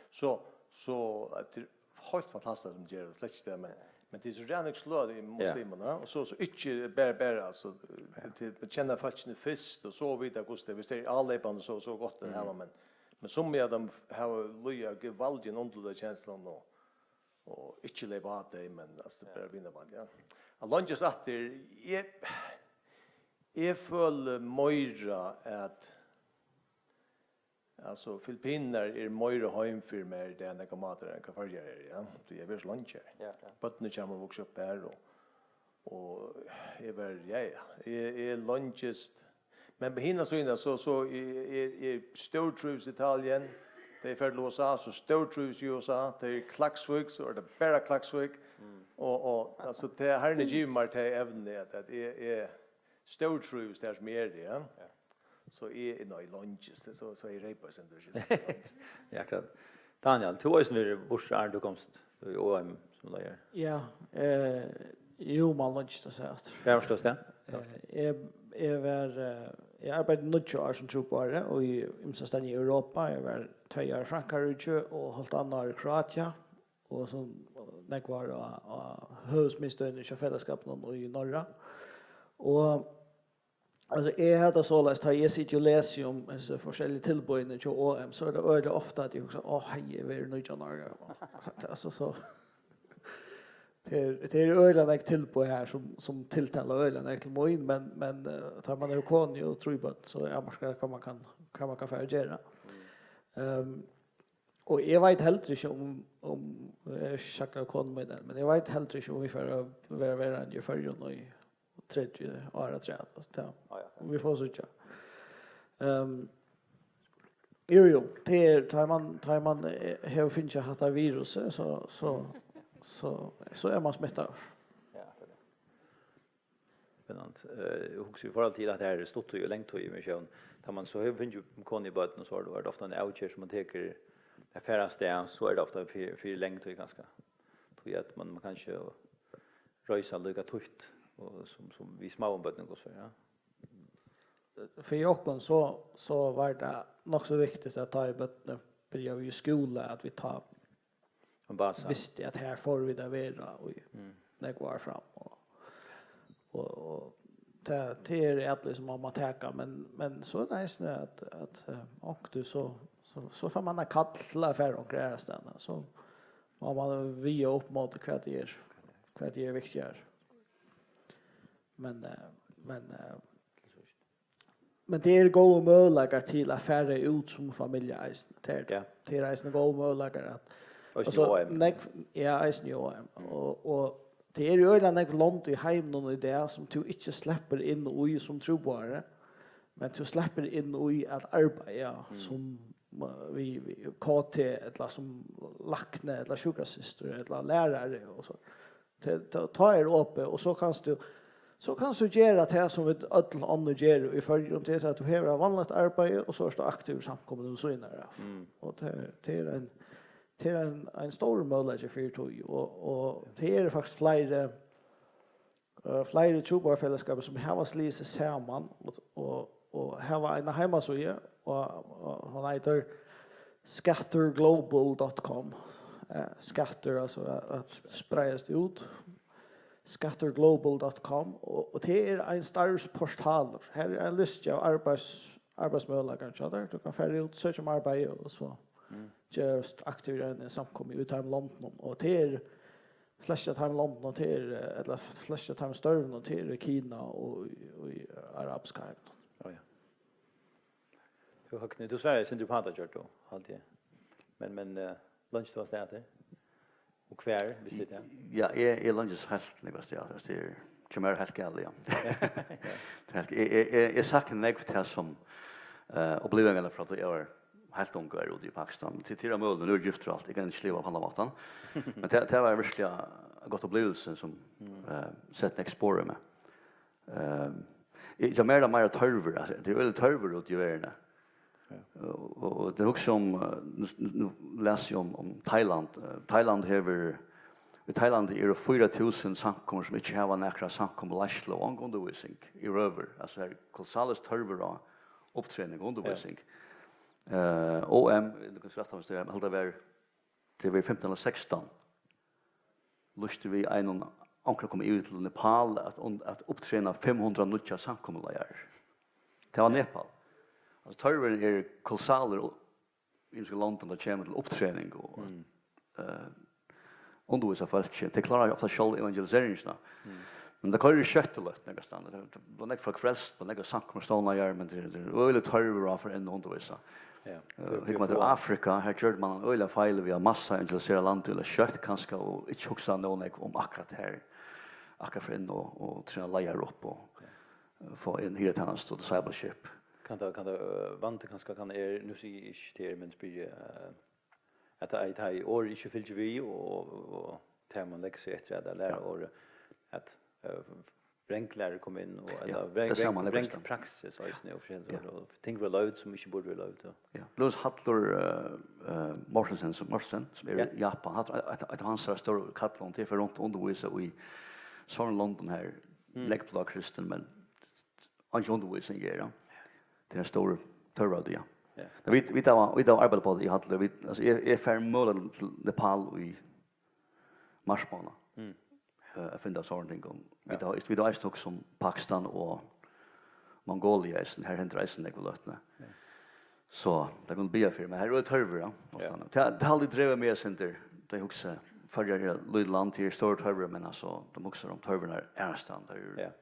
Så att det är helt fantastiskt som gör det släckt det men det är så redan slöd i muslimerna och så inte bara alltså till känna faktiskt först och så vidare Gustav vi ser alla på så gott det här men som med dem har Luja gewaltigen underliga känslan och inte leva att det men alltså det bara vinna bara ja. Alonge sagt det är full möjra att alltså Filippinerna är möjra hem för mer det än mat än kan förgöra ja. Det är väl lunch. Ja. Bottnen kommer också upp här och är väl är lunches men behinna så innan så är Stortrus Italien det är för USA så Stortrus USA det är Klaxvik så är det bara Klaxvik och alltså det här är ju Marte även det att är Stortrus där som är det ja. Så är no lunches så är representative. Ja, klart. Daniel, du är ju bursar du komst i OM som där. Ja, jo man lunch det så att. Jag förstår det. Jag arbetar något år som trupare och i imsastan i Europa. Jag var 2 år i Frankrike och hållt andra i Kroatien och så när kvar och husmistön i fällskapet och i norra. Och alltså hade så läst har jag sitter och läser om så forskjellige tillböjande till OM så är det ofta att jag också hej är nu januari. Alltså så det är öarna tillböj här som tilltalar öarna till moin men tar man ju kon och tror på så är man kan färgera. Och jag vet helt inte om chakra kon med den men jag vet helt inte om vi för vara i förrjun och 30 år tror jag. Vi får så tjå. Jo, det är tar man har finns ju hatta viruset så är man smittad. Ja, det. Spännande. Hur ju för alltid att det är stått ju längt i mission. Tar man så finns ju kon i botten så då är det ofta en outcher som man tar affäras där så är det ofta för längt och ganska. Tror jag att man kanske rösa lika tucht och som vi små botten går så ja. För Jakob så var det nog så viktigt att ta i botten börja i skola att vi tar visste att här får vi det vara och när går fram och det är att liksom man täcka men så är det att och du så får man kalla för och grejer stanna så man via upp mot vad det är viktigare men det är goda möjligheter till att färra ut som familjeisen. Det är goda möjligheter Alltså ja, eisen i OM. Och det är ju öra nek land i heimen i det som du inte släpper in i som trobare, men du släpper in i att arbeta som vi KT eller som lakne eller sjukasyster eller lärare och så. Ta uppe och så kan du göra det som vi alla andra gör i förgrund till att du har vanligt arbete och så är du aktiv samkommen och så innan. Och det är en stor möjlighet för dig och det är faktiskt flera trobarfällskap som har slise samman och har en hemmasida och han heter scatterglobal.com. Scatter alltså att spridas ut. Scatterglobal.com och det är en starsportal. Här är en lista av arbetsmöjligheter kanske. Du kan färra ut söka om arbete och så. Just aktivera i samkommet ut här i London och det är flesta time London och det är eller flesta time Störven och det är Kina och i arabiska. Ja. Du Sverige sen du på hade gjort då alltid. Men lunch då där. Och kvar vi sitter. Ja, är lunch helt något det är kommer helt galet ja. Jag saknar nägg till som upplevelsen från det år helt ungar ute i Pakistan. Till och med nu är gift för allt. Jag kan inte leva på andra maten. Men det var verkligen gott upplevelse som sett en explorer med. Jag mer törver. Alltså, det är väl törver ut i världen. Och det är också nu läser jag om Thailand. Thailand är 4,000 samkommer som inte har några samkommer läsla och undervisning i röver. Alltså här kolossalt törver och uppträning och undervisning. OM, det kan svärta det var det var 15 eller 16. Lustig vi en ankra kom ut till Nepal att uppträna 500 nya samkomlar. Det var Nepal. Alltså törven är kolossaler i London och kommer till uppträning och undervisa folk. Det klarar ofta själv evangeliseringen. Men det kan ju kötta lätt några stand. Det blir inte folk frälst, det är några samkomlar stående gör, men det är väldigt törver för en undervisa. Ja. Hur kommer till Afrika, här gör man en öliga fejl via massa evangeliserade land eller kött kanske och inte också någon om akkurat här. Akkurat för in och träna lejer upp och få en hirtjänst och discipleship. Kan det vant kanske kan nu se i det men blir att det år inte fyller vi och tar man läxor efter det där och att bränklare kom in och eller bränk praxis så är det nu för tänk väl load som inte borde load då. Ja. Lars Hattler Mortensen som är i Japan att han så stor katlon till för runt undervisa i Southern London här läggplan kristen men han undervisa i det. Det är stor törrad ja. Vi tar arbete på det i Hattler vi alltså är färmål till Nepal i mars månad. Jag finner sådant om vi då är också som Pakistan och Mongolia här händer reisen det går så det kan bli för men här är törver det har aldrig drevet med center det också förra land till stor törver men alltså de också de törverna är stand där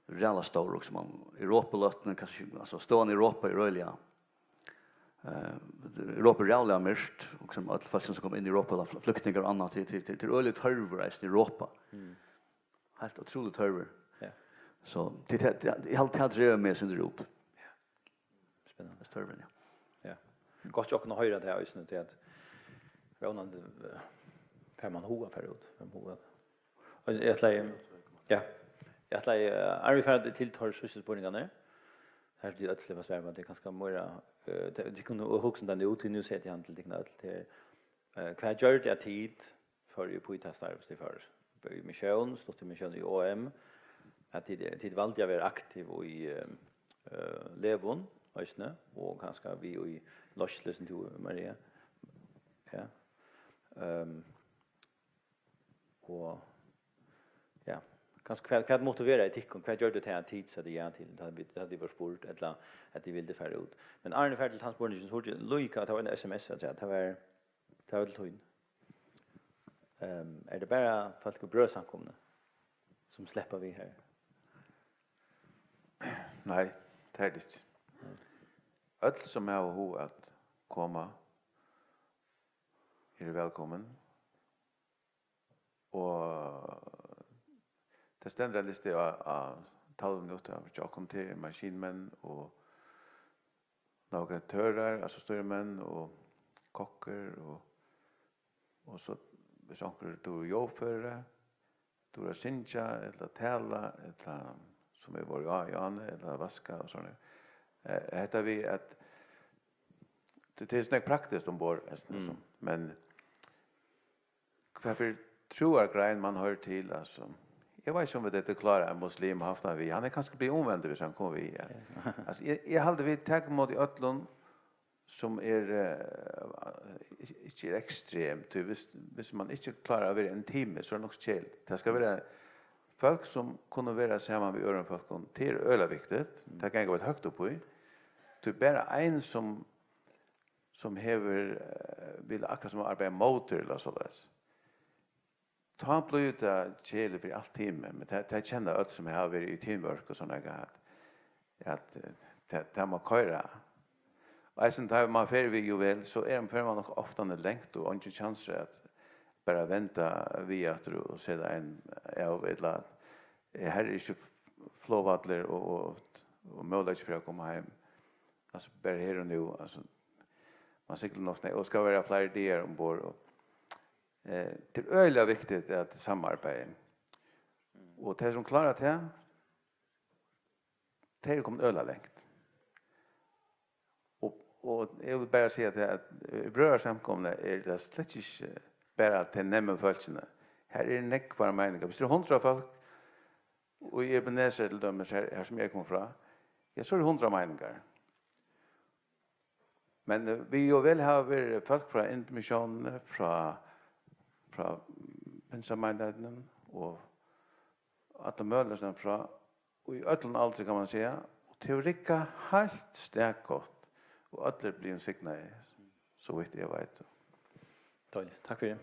reella stor också man Europa lötna kanske alltså stå i Europa i rörliga Europa reella mest och som alla folk som kommer in i Europa flyktingar och annat till öligt törver i Europa. Helt otroligt törver. Ja. Så det är helt drevet med sin rot. Ja. Spännande törver ja. Ja. Gott jag kan höra det här just nu till att Ronald man hoa period hoa. Och jag lägger jag lägger är vi färdiga till torrsysselspårningarna. Här det att det var det ganska mer det kunde också den ut nu sätter han till det till kvar gör det tid för ju på att starta det för mission stod till mission i OM att det valde jag vara aktiv i Levon ösnä och ganska vi i Loslesen till Maria ja och ja kanske kan motivera etik och gör det till en tid så det är till att det var sport eller att det ville färra ut. Men Arne färdigt transporten så hade Luika att ha en SMS att det var till tog. Är det bara folk och brödsamkomna som släpper vi här? Nej, det är det inte. Allt som är att komma välkommen. Och det ständer en lista av 12 minuter av Jakob till maskinmän och några törer, alltså styrmän och kockar och så hvis onker du jobføre, du er synja, eller tala, eller som er vår Janne, eller vaska og sånn. Hetta vi at det er snakk praktiskt ombord, men hvorfor tror grein man hör till, alltså. Jag vet inte om det är klara en muslim har haft vi. Han är kanske bli omvänd hvis han kommer vi. Alltså jag hade vi tagit mot i ötlon som inte är extremt. Hvis man inte klarar av en timme så är det nog skällt. Det ska vara folk som kunde vara samman med öron folk till öla viktigt. Det kan gå ett högt upp i. Det är bara en som hever vill akkurat som arbeta motor eller så där. Ta blir det kjele för allt timme, men det känner allt som jag har varit i teamwork och såna grejer att det man köra. Och sen tar man för vi ju väl så är man nog ofta längt och inte chanser att bara vänta via och se det en av ett lag. Här är ju flowvattler och möjlighet för att komma hem. Alltså bara här och nu alltså man cyklar nog snä och ska vara fler där ombord och det är öliga viktigt att samarbeta. Och det som klarar det kommer öla längt. Och jag vill bara säga att brödersamkomna är det slett inte bara till nämmen följande. Här är det nekvara meningar. Hvis det är 100 folk och i Ebenezer till dem här som jag kommer från, så är det 100 meningar. Men vi jo väl har folk från Intermission, från Pinsameinleiten och att de möjligheterna från och i ötlen aldrig kan man säga och teorika helt stärkort och ötler blir en signa så vitt jag vet. Tack för det.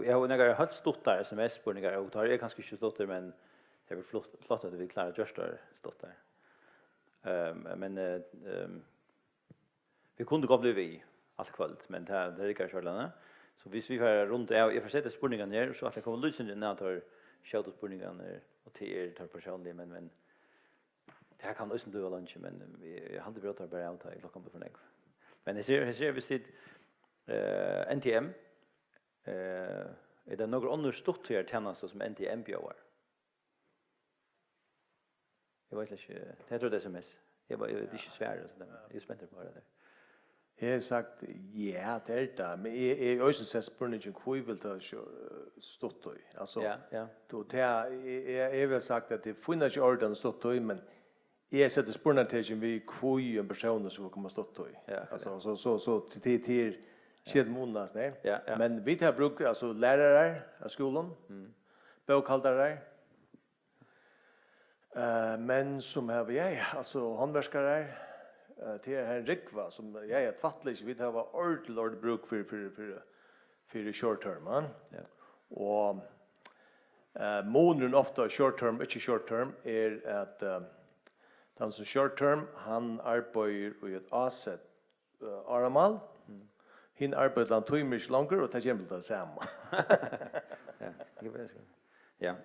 Jag har några helt stottar SMS-spurningar och tar är ganska inte stottar men jag vill flott att vi klarar just där stottar. Men vi kunde gå bli vi allt kväll men det är inte så så hvis vi får runt jag får sätta spurningar ner så att jag kommer lyssna när tar shout ut spurningar ner och till tar personligt men det här kan också bli lunch men vi hade brått bara ut i klockan för näck. Men det ser vi sitt NTM är det några andra stort här tjänster som NTM bjöd. Jag vet inte det tror det SMS. Jag var det är inte svårt så det är spännande bara det. Jag har sagt, ja, det är det. Men jag har också sett spurningen hur vill det stått då. Alltså, jag har sagt att det finns inte orden stått då, men jag sätter spurningen till vi hur en person som kommer stått då. Alltså, så till kedmonas, nej. Men vi har brukt alltså lärare av skolan, bokhållare, men som har vi, alltså handverkare, till en rikva som jag är tvattlig vi har varit ordentligt bruk för short term och månaden ofta short term inte short term är att den som short term han arbetar i ett asset aramal hin arbetar 2 timmar längre och det kommer det samma ja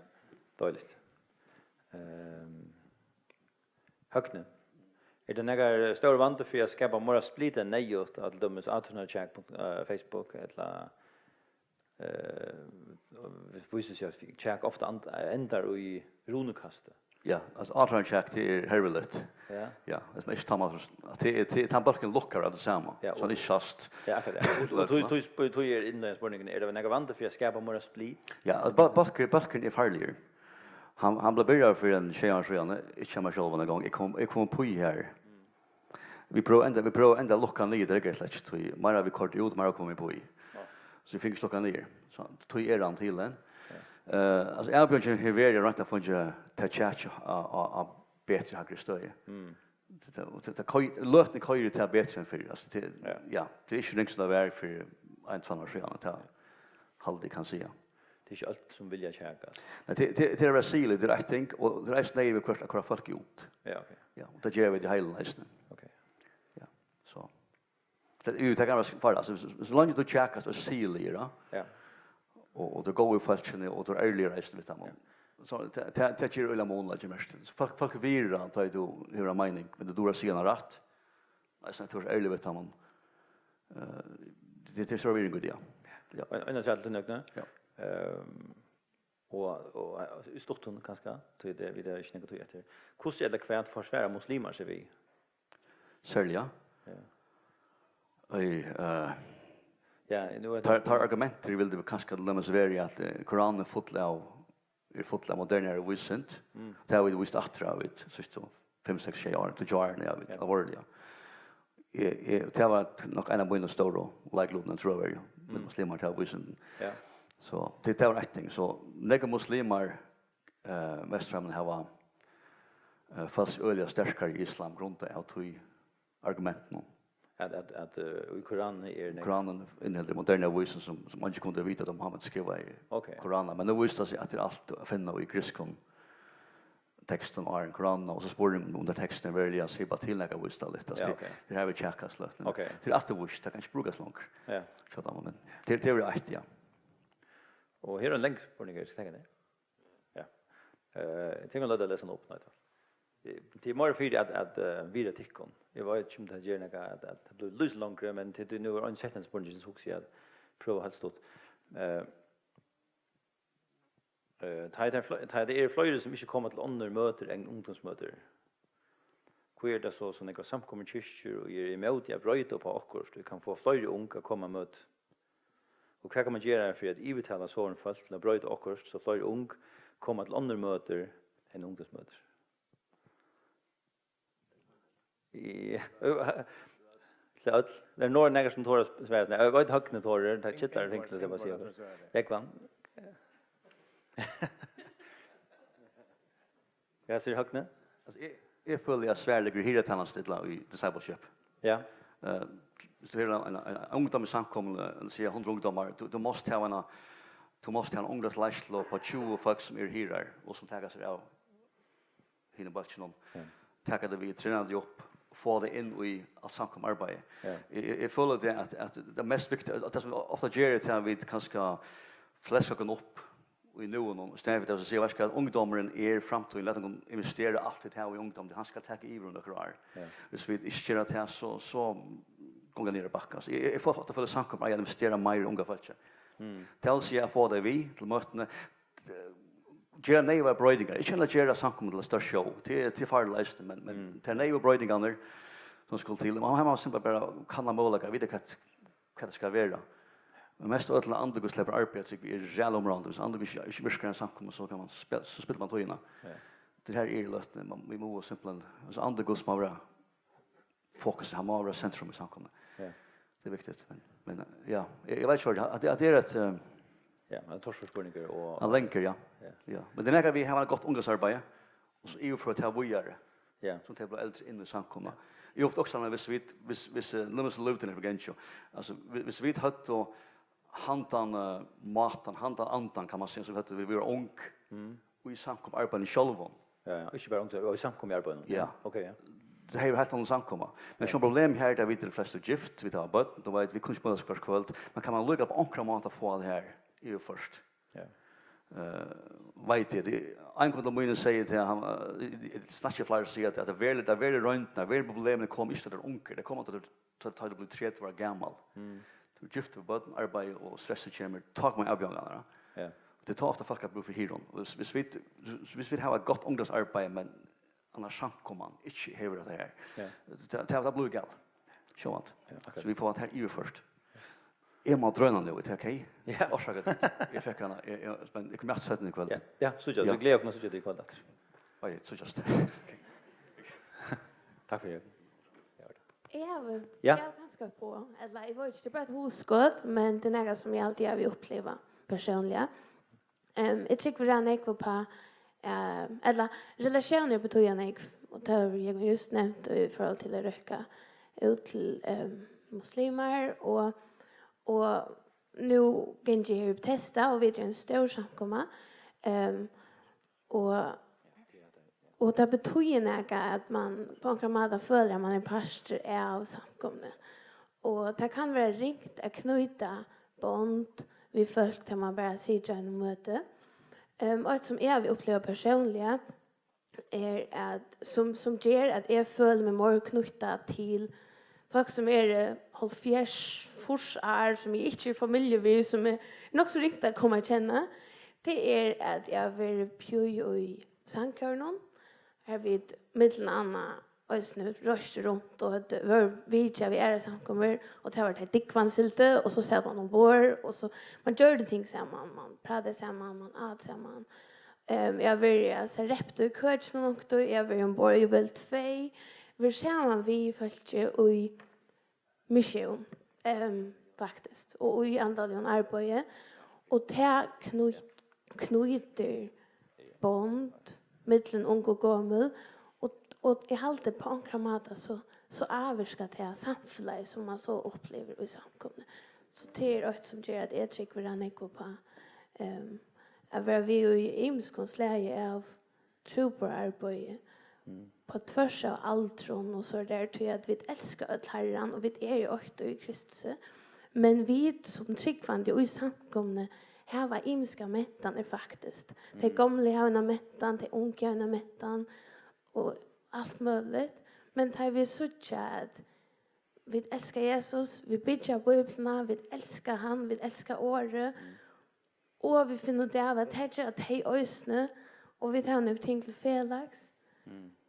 dåligt högne. Är det några stora vant för att skapa mer split än nejot att de är alternativ check på Facebook eller visst jag check ofta ändar i runekastet. Ja, alltså alternativ check till hervilet. Ja. Ja, det är inte Thomas till tambalken lockar att samma. Så det är just. Ja, akkurat. Och du är inne i spårningen är det några vant för att skapa mer split? Ja, balken är farligare. Han blev börjad för en tjejans redan, inte mig själv en gång. Jag kom på här. Vi prövar ända luckan ner det är lätt tror jag. Mera vi kort ut mera kommer på i. Så vi fick luckan ner. Så tror jag han till den. Alltså jag börjar ju vara rätt att få ju touch a bättre högre stöd. Det kan lösna kan ju ta bättre än för alltså ja, det är ju inte så där för en sån här skärm att hålla det kan säga. Det är ju allt som vill jag käka. Det är Brasil det I think och det är snäv vi kvar folk ut. Ja, okej. Ja, och det gör vi det hela nästan. Okej. Ja. Så. Det är ju det kan vara alltså så långt du checkar så seal då. Ja. Och det går ju falskne och då earlier rest vet man. Så det ger alla månader mest. Så folk vill då ta du hur en mening men det dårar sig rätt. Alltså det är earlier vet man. Det är så väldigt god ja. Ja, en av allt nöjda. Ja. Och i storton kanske till det vi där snägga till efter. Hur är det kvärt försvara muslimer så vi? Sälja. Ja. Oj Ja, nu är tar argumenter vill det kanske lämna så very att Koranen fotla modernare visent. Det har vi visst attra vid så 5-6 år till jarn ja vid avorlia. Det var nog en av mina stora like lutna tror jag med muslimer har visent. Ja. Så det var rätt så några muslimer västframen har fast öliga starkare i islam grundat av två argument nu. Att i Koranen är Koranen innehåller moderna visen som man inte kunde veta att Muhammed skrev i Koranen. Men nu visste sig att det är allt att finna i griskon texten och en Koranen och så spår de under texten väljer att se bara tillägga vissa lite. Det här vi checkar slut. Till att det visst, det kan inte brukas långt. Ja. Så att men det är rätt ja. Och här är en länk på den grejen, tänker ni? Ja. Jag tänker att det läsa upp något. Det är mer för att vidare tickon. Jag vet inte om det ger något att det blir lite längre, men det är nu en sättens på den som också att prova helt stort. Det är flera som inte kommer till andra möter än ungdomsmöter. Hur är det så som några samkommer kyrkor och är emot att bryta på akkurat. Du kan få flera unga komma möt. Och vad kan man göra för att ivitala sån folk till att bryta akkurat så flera unga kommer till andra möter än ungdomsmöter. Ja. Det är några nägar som tårar svärs. Jag vet högna tårar, det kittlar och tänkte jag bara säga. Jag kvann. Jag ser högna. Alltså jag följer svärliga hiratannast i discipleship. Ja. Så här en ungdom samkomna säger 100 ungdomar du måste ha en ungdomsläslo på 20 folk som är hirar och som tar sig av hinna batchen tackar det vi tränade upp få det in i att samkom arbete. Jag följer det att det mest viktiga att det ofta ger det att vi kanske fläska kan upp i nu och ständigt att se vad ska ungdomaren är framtid låta dem investera allt det här i ungdom det han ska ta i under kvar. Så vi inte gör det så gånger ner i backen. Så jag får att för samkom att investera mer i unga folk. Tell sig att få det vi till mötena Ger neiva brøydingar. Ikke heller gjøre samkommet til større show. Til farligst, men til neiva brøydingar som skulle til. Man har simpelthen bare kanna målaga, vite hva det skal være. Men mest av alle andre går slipper arbeid, så vi reelle områder. Hvis andre ikke virker en samkommet, så spiller man tøyene. Det her er løtene. Vi må simpelthen, altså andre går som har fokus, han må være sentrum i samkommet. Det er viktig. Men ja, jeg vet ikke at det er et ja, men torsforspurningar och en länker ja. Ja. Men det är vi har ett gott ungdomsarbete och så är för att ha vidare. Ja. Så det blir äldre in i samkomna. Jag ofta också när vi vis lummas luten för gencho. Alltså vis vi hött och hantan matan hantan antan kan man säga så att vi var ung. Och i samkom arbete i själva. Ja, inte bara ung, i samkom arbete. Ja. Okej, ja. Det har ju helt annan samkomma. Men som problem här där vi till flesta gift vi tar bort då vet vi kunde spela kväll. Men kan man lugga på ankra mat att få det här är först. Ja. Vet det en kunde man säga till han snatcha flyer säger att det är väldigt runt när väl problemen kommer inte där onkel det kommer att ta det blir 30 år gammal. Du gift för bort arbete och stressa chamber talk med abjongarna. Ja. Det tar ofta folk att bli för hiron. Hvis vi har ett gott ungdomsarbete men annars samkommer man inte häver det här. Ja. Det blir gal. Så att. Så vi får att här i först. Jag må dröna nu, det okej? Ja, orsaka. Jag fick han men jag kommer att sätta den ikväll. Ja, så jag glädjer mig så jag det ikväll. Oj, så just. Tack för det. Jag har ganska på eller jag vet inte bara ett husskott men det är något som jag alltid har uppleva personligen. Jag tycker vi är på eller relationer betyder jag och det har jag just nämnt i förhåll till att röka ut till muslimer och nu kan jag testa och vi är en stor samkomma och det betyder något att man på en måte följer man en pastor av samkomna Och det kan vara ringt att knyta bond vi folk där man bara sitter i en möte. Och ett som jag vill uppleva personligen är att som ger att jag följer mig mer knyta till folk som är halvfjärs forsar som är inte i familjevis som är nog så riktigt att komma att känna. Det är att jag vill bjuda i sangkörnon. Här vid mittlen Anna och nu röster runt och det var vidtja vi är samkommer och det har varit ett dickvansilte och så ser man ombord och så man gör det ting samman, man pratar samman, man åt samman. Jag vill så repto i coach någon då jag vill ombord i väl 2. Vi samman vi följer i mission faktiskt och i andalion arbete och det knyter bond mittlen ung och gammel och I halte på ankra mata så avska det samfunnet som man så upplever i samkomne. Så det ett som gör att jag tycker vi är på att vi i imskons läge av trooperarbete på tvärs av altron och så där till att vi älskar att Herren och vi är ju också i Kristus. Men vi som tryggvande i samkomne här var imska mättan är faktiskt. Det gamla har en mättan, det unga har en mättan och allt möjligt. Men tar vi så att vi älskar Jesus, vi bidjar Bibeln, vi älskar han, vi älskar året. Och vi finner det av att det är att det är ösne och vi tar nog ting till felax.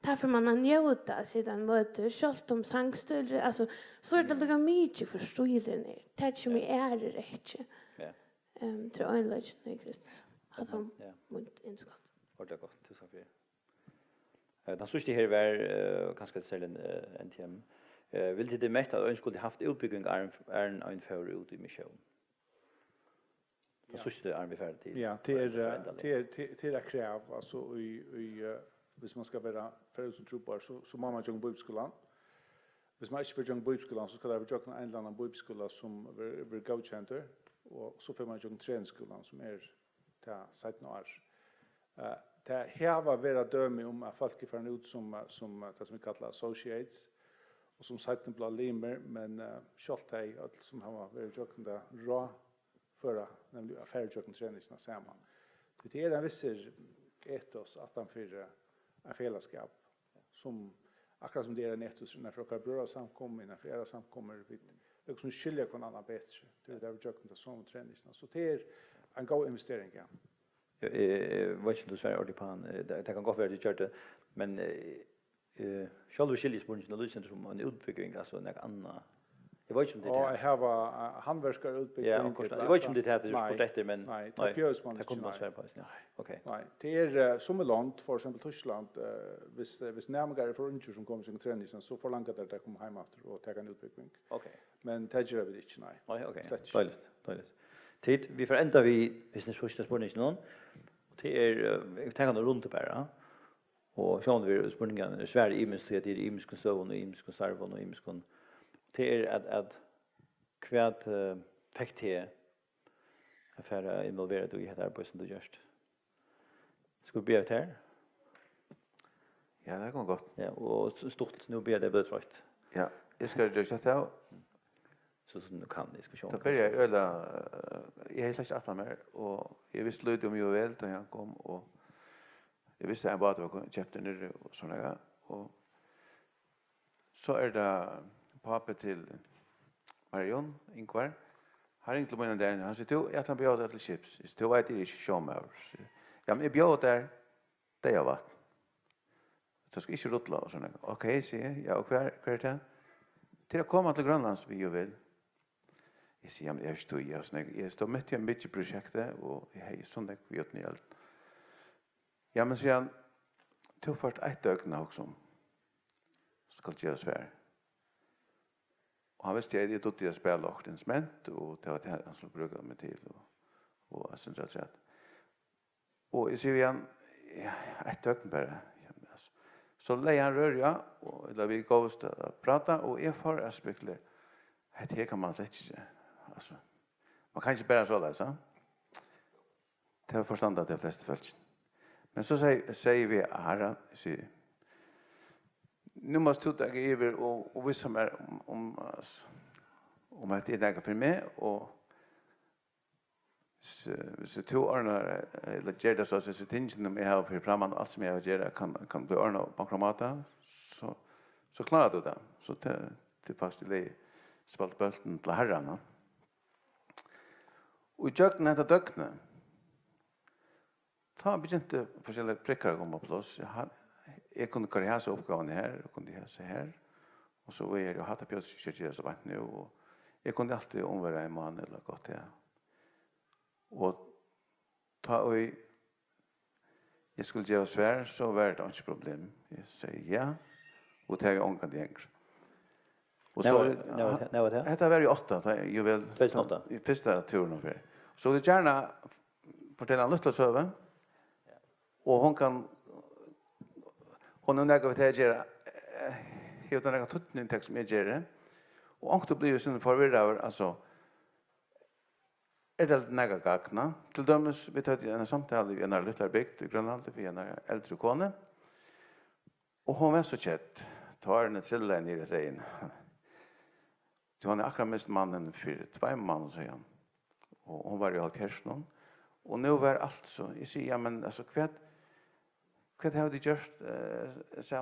Därför man har njuta sedan möte, självt om sangstölder, alltså så är det lika mycket för stilen ner. Det är som är det rätt. Till ögonläggen i Kristus. Att han mått inskott. Ordentligt gott, tusen för det. Den sista här var ganska sällan en tema. Vill det mätta att skulle haft utbygging är en för ut i mission. Den sista är vi färdig till. Ja, det är krav alltså i hvis man ska vara för som trupar så må man jobba på bibelskolan. Hvis man inte vill jobba på bibelskolan så ska det vara jobba en annan bibelskola som vill godkänt och så får man jobba träningsskolan som är till 17 år. Det här var vara döme om att folk får ut som det som vi kallar associates och som sätten blir limer men skalt är allt som har varit jobba där rå förra nämligen affärsjobben träningsna samman. Det är en viss ethos att han för en fällskap som akkurat som det är en ethos när för bröder samkommer när flera samkommer vid liksom skilja kon annan bättre det där vi jobbar med sån träningsna så det är en god investering ja. Vad ska du säga ordentligt på han det kan gå för det gjort men själva skiljesbunchen och lysen som en utbygging alltså en annan. Jag vet inte om det är. Ja, var handverkar utbygging. Ja, jag vet inte om det är det projektet men nej, det görs man inte. Det kommer man svära på. Ja. Okej. Nej, det är som ett land för exempel Tyskland vis närmare för ungefär som kommer sin träning så förlangar det att komma hem efter och ta en utbygging. Okej. Men det gör vi inte nej. Nej, okej. Dåligt. Tid vi förändrar vi business första spårningen någon. Det är jag tänker runt bara. Och så har vi spårningen Sverige i minst det är i minst konsol och i minst servon och i minst det är att kvärt fakte för involverad i det arbete som du görs. Ska vi be här? Ja, det går gott. Ja, och stort nu ber det betrakt. Ja, jag ska göra det så som du kan diskussion. Då börjar jag öla jag har sagt att mer och jag visste lite om ju väl då jag kom och jag visste att bara det var köpte ner och såna och så är det pappa till Marion Ingvar. Har inte med den han säger att han bjöd till chips. Så vet det är showmer. Ja, men jag bjöd där det jag var. Så ska inte rutla och såna. Okej, säger jag. Och kvar det. Till att komma till Grönlands vi ju vill. Jag säger jag står ju så jag står mitt i en mycket projekt och jag har sånt vi gjort ni allt. Ja, men så jag tog fort ett ögon också. Ska jag svär. Och han visste att jag tog till att spela och instrument och det var det han skulle bruka mig till och jag syns att säga. Och jag ser igen ett ögon bara. Så lägger han rörja och där vi går att prata och jag får aspekter. Det kan man slett inte. Alltså, man kan inte bara så där så. Det har förstått att det är flest följt. Men så säger vi Herren, säger nu måste du ta över och vissa mer om om att det är något för mig och så två ordnar eller gör det så tingen om jag har för framan allt som jag gör kan bli ordna på kramata så klarar du det. Så det faktiskt det spalt bulten till herrarna. Och i jökna detta dökna ta begynte forskjellige prickar komma på plats. Jag kunde köra så uppgåvan här och kunde ha så här. Och så är jag hatt på kyrkja så vart nu och jag kunde alltid omvara en man eller gott ja. Och ta och jag skulle ge svär så var det inte problem. Jag säger ja och ta jag ångan det enkelt. Och så när var det? Detta var ju 8, ju väl 2008. I första turen för. Så det gärna fortälla en liten söva. Och hon är näga vid att göra helt näga tuttning text som jag gör. Och ångte blir ju sin förvirrad alltså det näga gakna. Till dömes vi tar en samtal i en liten bygd i Grönland vi en äldre kone. Och hon var så kjett. Tar en silla ner i rein. Du har akkurat mist mannen för 2 månader sedan. Och hon var ju halv kersen. Och nu var allt så. Jag säger, ja men alltså vad har de gjort?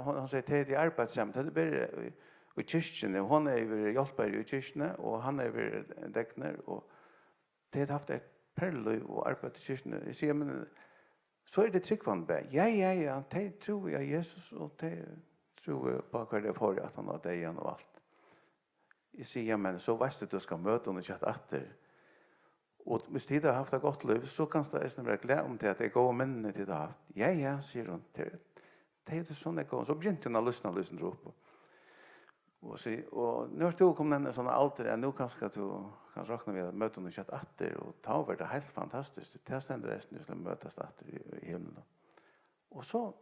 Hon säger till de arbetsamt. Det är bara i kyrkene. Hon är ju hjälpare i kyrkene. Och han är ju däckner. Och de har haft ett perlöj och arbetat i kyrkene. Jag säger, men så är det tryggvande. Ja. De tror jag Jesus. Och de tror på hva det får att han har det igen och allt. Jag säger, men så vet du ska möta honom och efter. Och hvis tid har haft ett gott liv, så kan det vara glad om det att det går minnen till det har haft. Ja, säger hon. Det är det sånn det går. Så begynte hon å lyssna upp. Og nu har du kommet en sånn alder, nu kanskje du kan råkna ved å møte honom og efter, og da var det helt fantastisk. Det stender resten du skulle møtes efter i himmelen. Og så,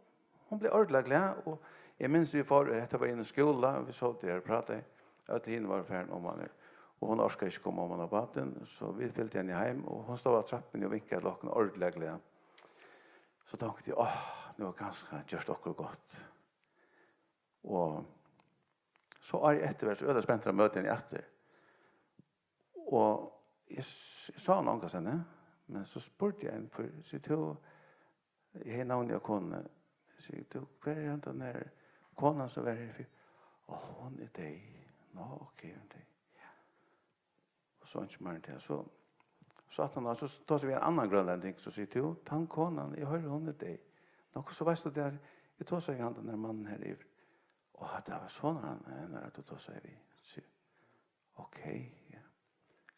hon ble ordentlig glad, og jeg minns vi var inne i skolen, vi så det her pratet, at henne var ferdig om han og hon orskar ikke komme om han av baten, så vi fylte henne hjem, og hon stod av trappen og vinket lokken ordentlig glad. Så tenkte jeg, nu har kanskje gjort dere godt. Og så er jeg etterhvert, så er det spent å møte henne etter. Og jeg sa noen gang henne, men så spurte jeg henne, for jeg har navnet av kone, jeg sier, hva er det den der kona som er her? Hon er deg. Ok, hun er deg. Så inte mer till så att han så tar sig en annan grönlänning så säger du han konan jag hör hon det något så visst det där jag tar sig han den där mannen här i det var så när du tar sig vi så okej ja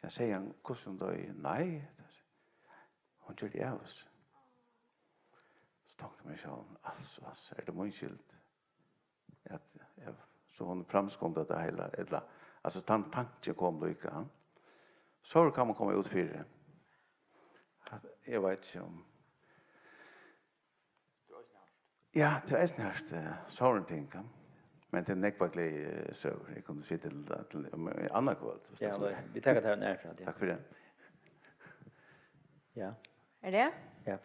jag säger han kusen då nej hon gör det oss stod mig så alltså är det mycket att jag så hon framskånda det hela eller alltså tanken kom lika så kan man komma ut för det. Jag vet inte om ja, det är snart sån ting. Men det är nekvaglig så jag kunde se till andra kväll. Ja, vi tar det här närfra. Tack för det. Ja. Är det? Ja.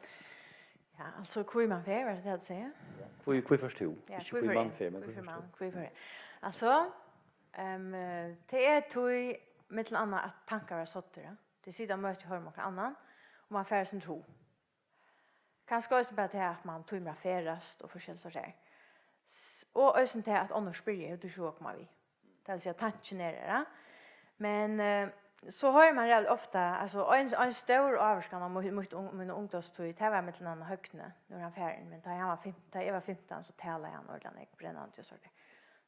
Ja, alltså kvui man fer, vad det att säga? Kvui först två. Ja, kvui man fer, men kvui för. Alltså det är tog mittel annan att tankar är sådär. Det sitter möte hör någon annan och man färdas en tro. Kanske också bara det att man tog mer färdas och förskäll så där. Och ösen till att annars spyr hur du så kommer vi. Det vill säga tanken är det. Men så hör man redan ofta alltså en stor avskan om min ungdomstid det var mittel annan högkne när han färden men jag var 15 så talade han ordentligt brännande och så där.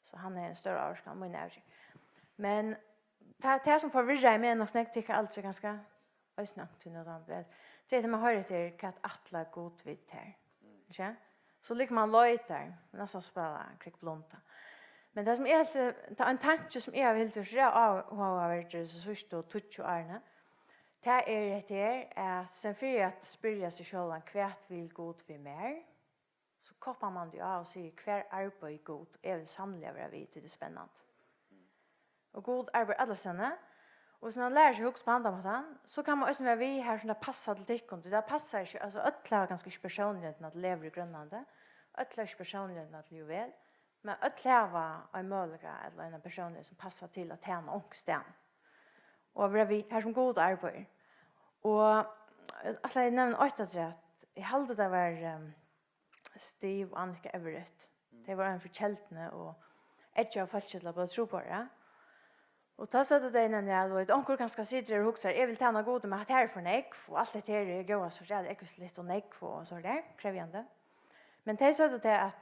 Så han är en stor avskan min energi. Men det som förvirrar mig och snäck tycker allt så ganska ösnakt till något annat. Det är att man hör det att attla god vid här. Inte? Så ligger man löjt där. Nästan spela krickblonta. Men det som är en tanke som jag vill till och har varit så först och tutsch och arna. Det är det att sen för att spyrja sig själv kvärt vill god vid mer. Så koppar man det av och säger kvar arbetar god. Jag vill samla vara vid till det spännande. Och god arbetar alla sena. Och så när man lär sig hux på andra så kan man också vara vi här som det passar till tecken. Det passar inte, alltså öttla är ganska personligt att leva i Grönlande. Öttla är personligt att leva väl. Men öttla var en möjliga eller en personlighet som passar till att tjäna ångsten. och vi här som god arbete. Och alltså jag nämner åtta att jag hade det var Steve och Annika Everett. Det var en förkältne och ett av falskjätla på tro på det. Och ta så det innan jag då onkel ganska sitter och huxar jag vill tjäna god med att här för nek och allt det här är goda så jävla ekvisligt och nek och så där krävande. Men det så det att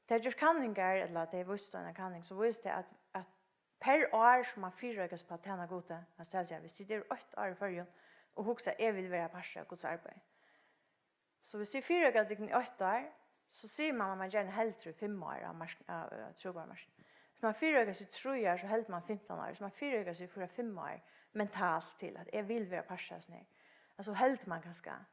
det just kanningar eller det visste en kanning så visste att per år som man fyrökas på att tjäna god att ställa sig hvis det är 8 år för och huxar jag vill vara pascha Guds arbete. Så hvis det fyrökas i 8 år så ser man att man gärna helt 5 år av trobarmarsch. Så man fyrökas i 3 år så helt man 15 år. Så man fyrökas i 4-5 år mentalt till att jag vill vara parsas ner. Alltså helt man ganska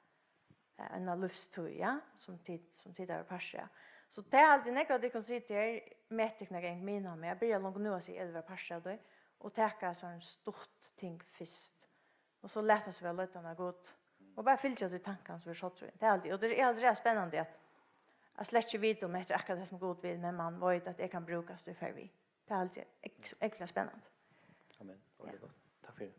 en livstid, ja, som tid över parsa. Så det är alltid något att kan sitta här med teknik en mina med. Jag börjar långt nu att säga att jag parsa då och täcka så en stort ting först. Och så lätta sig väl lite när gott. Och bara fylla ut tankarna så vi så tror. Det är alltid och det är alltid spännande att jag släcker vid om efter akkurat det som god vill, men man vet att det kan brukas det för vi. Det är alltid extra spännande. Amen. Ja. Tack för det.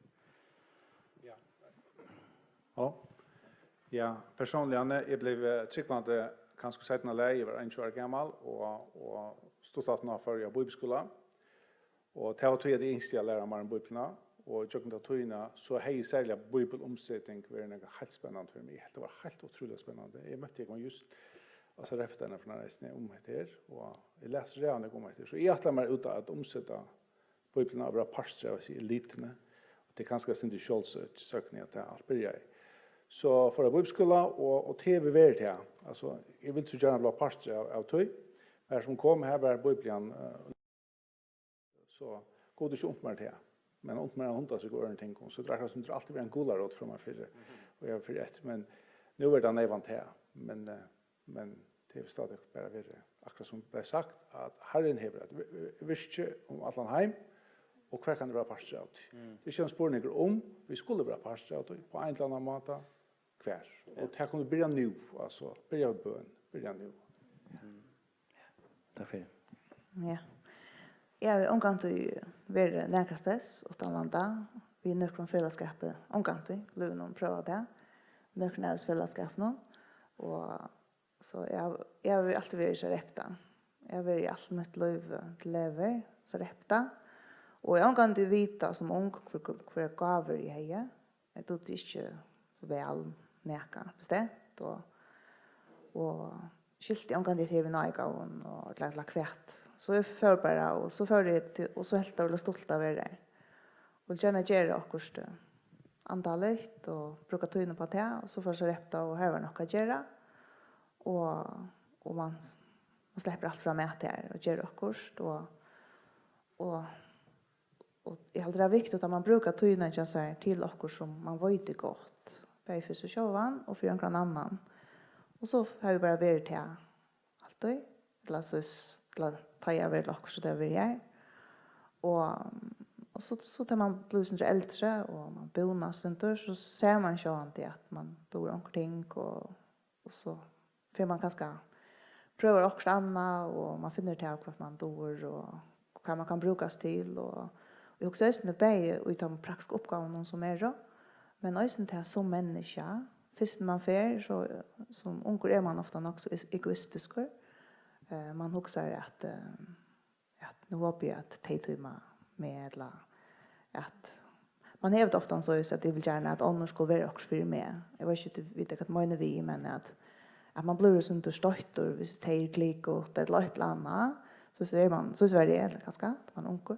Ja, personligen jag blev tryckvande kanske sättna läge jag var 21 år gammal och stod att nå för jag bibelskola. Och det var tog det yngste jag lärde mig om bibeln och jag kunde ta in så hej särskilt bibelomsättning var något helt spännande för mig. Det var helt otroligt spännande. Jag mötte jag just alltså reptarna från resten om det här och jag läste redan om det så jag ätlar mig ut att omsätta bibeln av pastor och elitene. Det kanske inte självsökning att det allt börjar. Så för att bibelskola och TV vart här. Alltså jag vill så gärna bli pastor av tøy. Här som kom här var bibeln så går det inte med det. Men ont med hundar så går det ingenting så drar det som alltid blir en golarot från mig för och jag för rätt men nu är det nevant här men det är stadigt bara akkurat som det sagt att Herren hever att visste om allan heim och kvar kan det vara pastor out. Det känns spårningar om vi skulle vara pastor out på en eller annan måte kvar. Och det här kommer börja nu alltså börja bön börja nu. Tack för det. Ja. Jag är omgång till vara närkastes och landa vi nökron fällskapet omgång till Lunon pröva det. Nökron fällskap nu och så jag vill alltid vara så repta. Jag vill allt mitt liv lever så repta. Och jag kan du vita som ung för gaver i heje. Jag tror det inte väl näka bestämt och skilt jag kan det till naigaven och la kvätt. Så jag för bara och så för det och så helt och stolt över det. Och gärna göra akkurst antalet och bruka tyna på det och så för så repta och här var något att göra. Och man släpper allt fram med här och gör akkurst och jag hade det viktigt att man brukar tyna så här till akkurst som man vet det gott. Både för sig själv och för någon annan. Och så har vi bara varit här alltid. Eller så tar jag väl också det vi gör. Och så tar man blir äldre och man bonas inte så ser man ju alltid att man dör omkring och så för man kanske prövar också anna och man finner till vad man dör och vad man kan brukas till och också är det bäj och utan praktiska uppgifter som är då. Men också det som människa först när man fer så som ung är man ofta också egoistisk. Man huxar att nu hoppas jag att tejtuma med att man hävdar ofta så att det vill gärna att annars skulle vara också för mig. Jag vet inte vet att menar vi men att man blir så inte stolt och hvis det är klick och det ett landa så ser man så är det eller kanske att man onkel.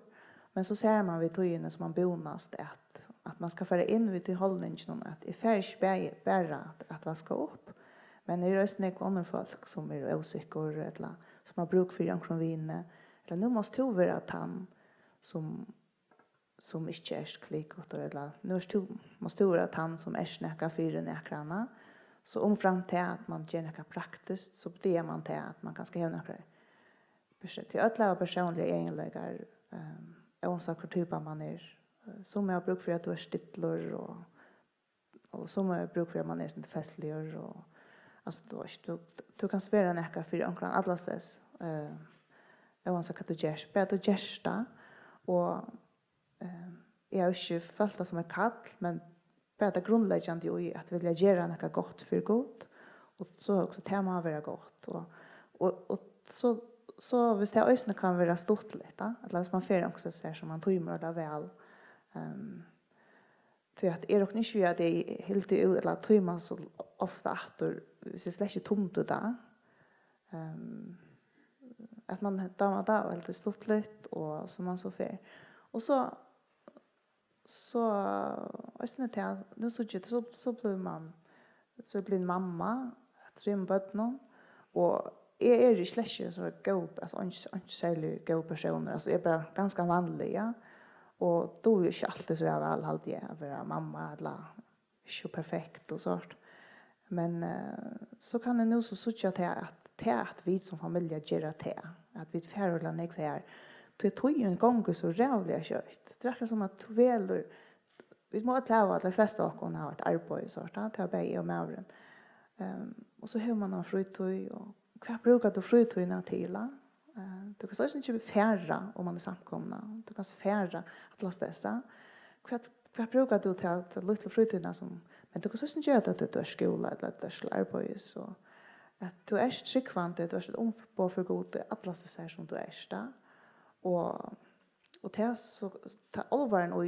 Men så ser man vid tojene som man bonast att man ska föra in vid till hållningen att är färdig bära att vaska upp. Men det är just när andra folk som är osäkra eller som har bruk för omkring vinne eller nu måste du vara han som inte är klick eller nu måste du vara han som är snäcka för näkrarna. Så omfram till att man gör något praktiskt så det man till att man kan skriva något. Till alla personliga egenläggar oavsett typ av man är som jag bruk för att du är stittlor och som jag bruk för att man är inte festlig och alltså du kan svära näka för omkring alla ställs oavsett att du gör bara du gesta och jag har inte följt det som ett kall, men bara det grundläggande i att vilja göra något gott för gott. Och så också tema vara gott. Och så hvis det ösna kan vara stort lite, att hvis man får också ser som man tömmer det väl. Så att är dock inte att det är helt ut eller tömmer så ofta att hvis det släcker tomt då. Att man dammar det väldigt stort lite och som man så får. Och så ösna till nu så blir man så blir en mamma trim barnen och är i släcker så gå alltså inte särskilt gå personer alltså är bara ganska vanliga och då är ju inte alltid så väl alltid att vara mamma eller så perfekt och sånt men så kan det nu så sucha till att vi som familj gör det att vi färla ner kvar det tog ju en gång så rävliga kött det är som att väl vi måste klara att de flesta av oss har ett arbete så att det är och med och så hör man en fritid och vad brukar du fritidna till? Du kan så inte färra om man är samkomna. Du kan färra alla dessa. Vad brukar du till att lite fritidna som men du kan så inte göra det till skola eller till arbete så att du är skickvante du är på för god alla dessa som du är där och det så ta allvaran och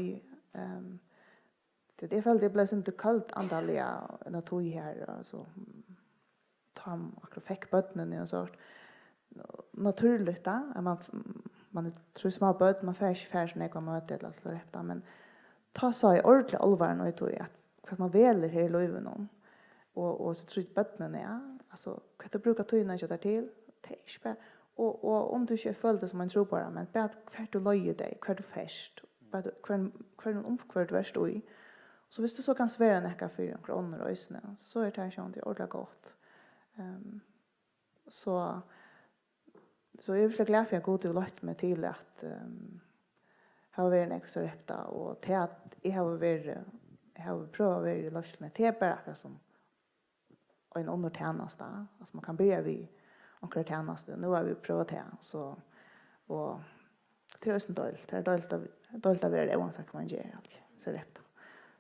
det är väl det blir inte kallt andaliga natur här alltså tam akrofick bottnen och så naturligt då man tror små bott man färs när jag möter eller att rätta men ta så i ordentligt allvar och då att för man väller här i löven och så tror bottnen är alltså vad det brukar ta innan jag där till täspär och om du inte följde som man tror bara men bara kvart du löjer dig kvart du fäst kvart omkvart värst och så hvis du så kan svära näka för en kronor och så är det här sånt ordentligt gott. Så är jag så glad för att jag går till och lagt mig till att ha varit en extra rätta och till att jag har prövat att vara i lösning till bara som en undertjänast. Alltså man kan börja vid omkring tjänast. Nu har vi prövat det så och det är inte dåligt. Det är dåligt att vara det oavsett vad man gör allt. Så rätta.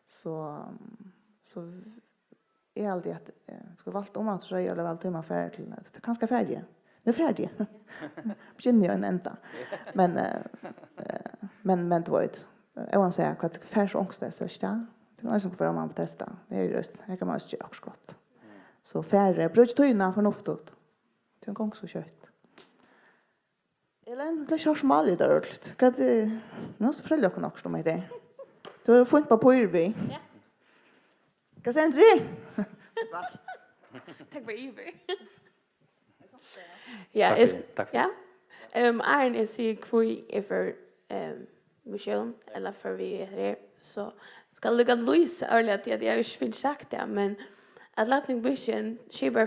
Så är alltid att ska valt om att så eller valt hur man färdig till det kanske färdig. Nu färdig. Begynner jag en ända. Men det var ett jag vill säga att färs ångst är så där. Det är som för man testa. Det är just här kan man ju också gott. Så färre brödstöjna förnuftigt. Det är en gång så kött. Eller det körs mal i där ordentligt. Kan det nu så förälder kan också med det. Du har fått på Yrvi. Ja. Kan sen tre? Tack för Yrvi. Ja, ja. Arne är sig kvui för mission eller för vi är här så ska lugga Louise ärligt att jag har ju inte sagt det men att Latning Mission skibar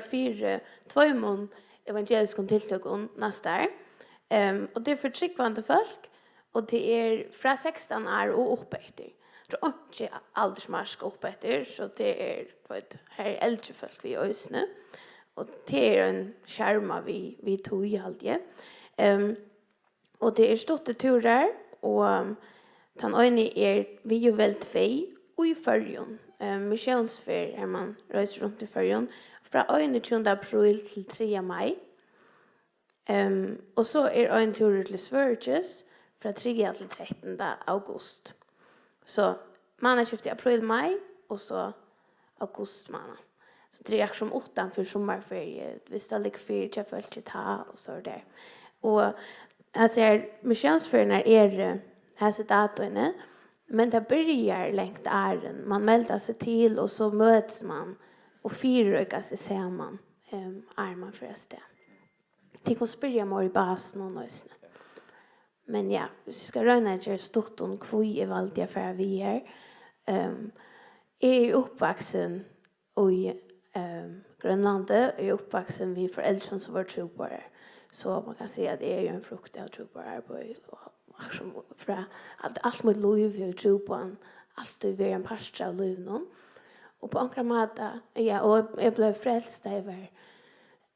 2 mån evangelisk tilltag nästa år. Och det är för tryggvande folk och det är från 16 år och upp efter. Det är inte aldersmarsk upp efter så det är här är äldre folk vi är nu. Och det är en skärma vi tog i allt det. Och det är stort turer och den ene är vi ju väl 2 och i förrjon. Missionsfär man reser runt i förrjon. Från 21 april till 3 maj. Och så är en tur till Sveriges från 3 till 13 august. Så man har skift i april, maj och så august man. Så det är som 8 för sommarferie. Vi ställer för tillfälligt ta och så där. Och alltså missionsfärna är här så datorn men det börjar längt ären. Man meldar sig till och så möts man och fyrrökar sig samman. Är man förresten. Det kan spyrja mig i basen och nöjsna. Men ja, hvis vi ska röna ett stort om kvui är valda för vi är. Är uppvuxen i Grönlandet. Är uppvuxen vid föräldrar som var trobare. Så man kan säga att det är en frukt av trobare. Allt mot liv är troban. Allt är en pastor av liv. Och på andra måter, ja, och jag blev frälst över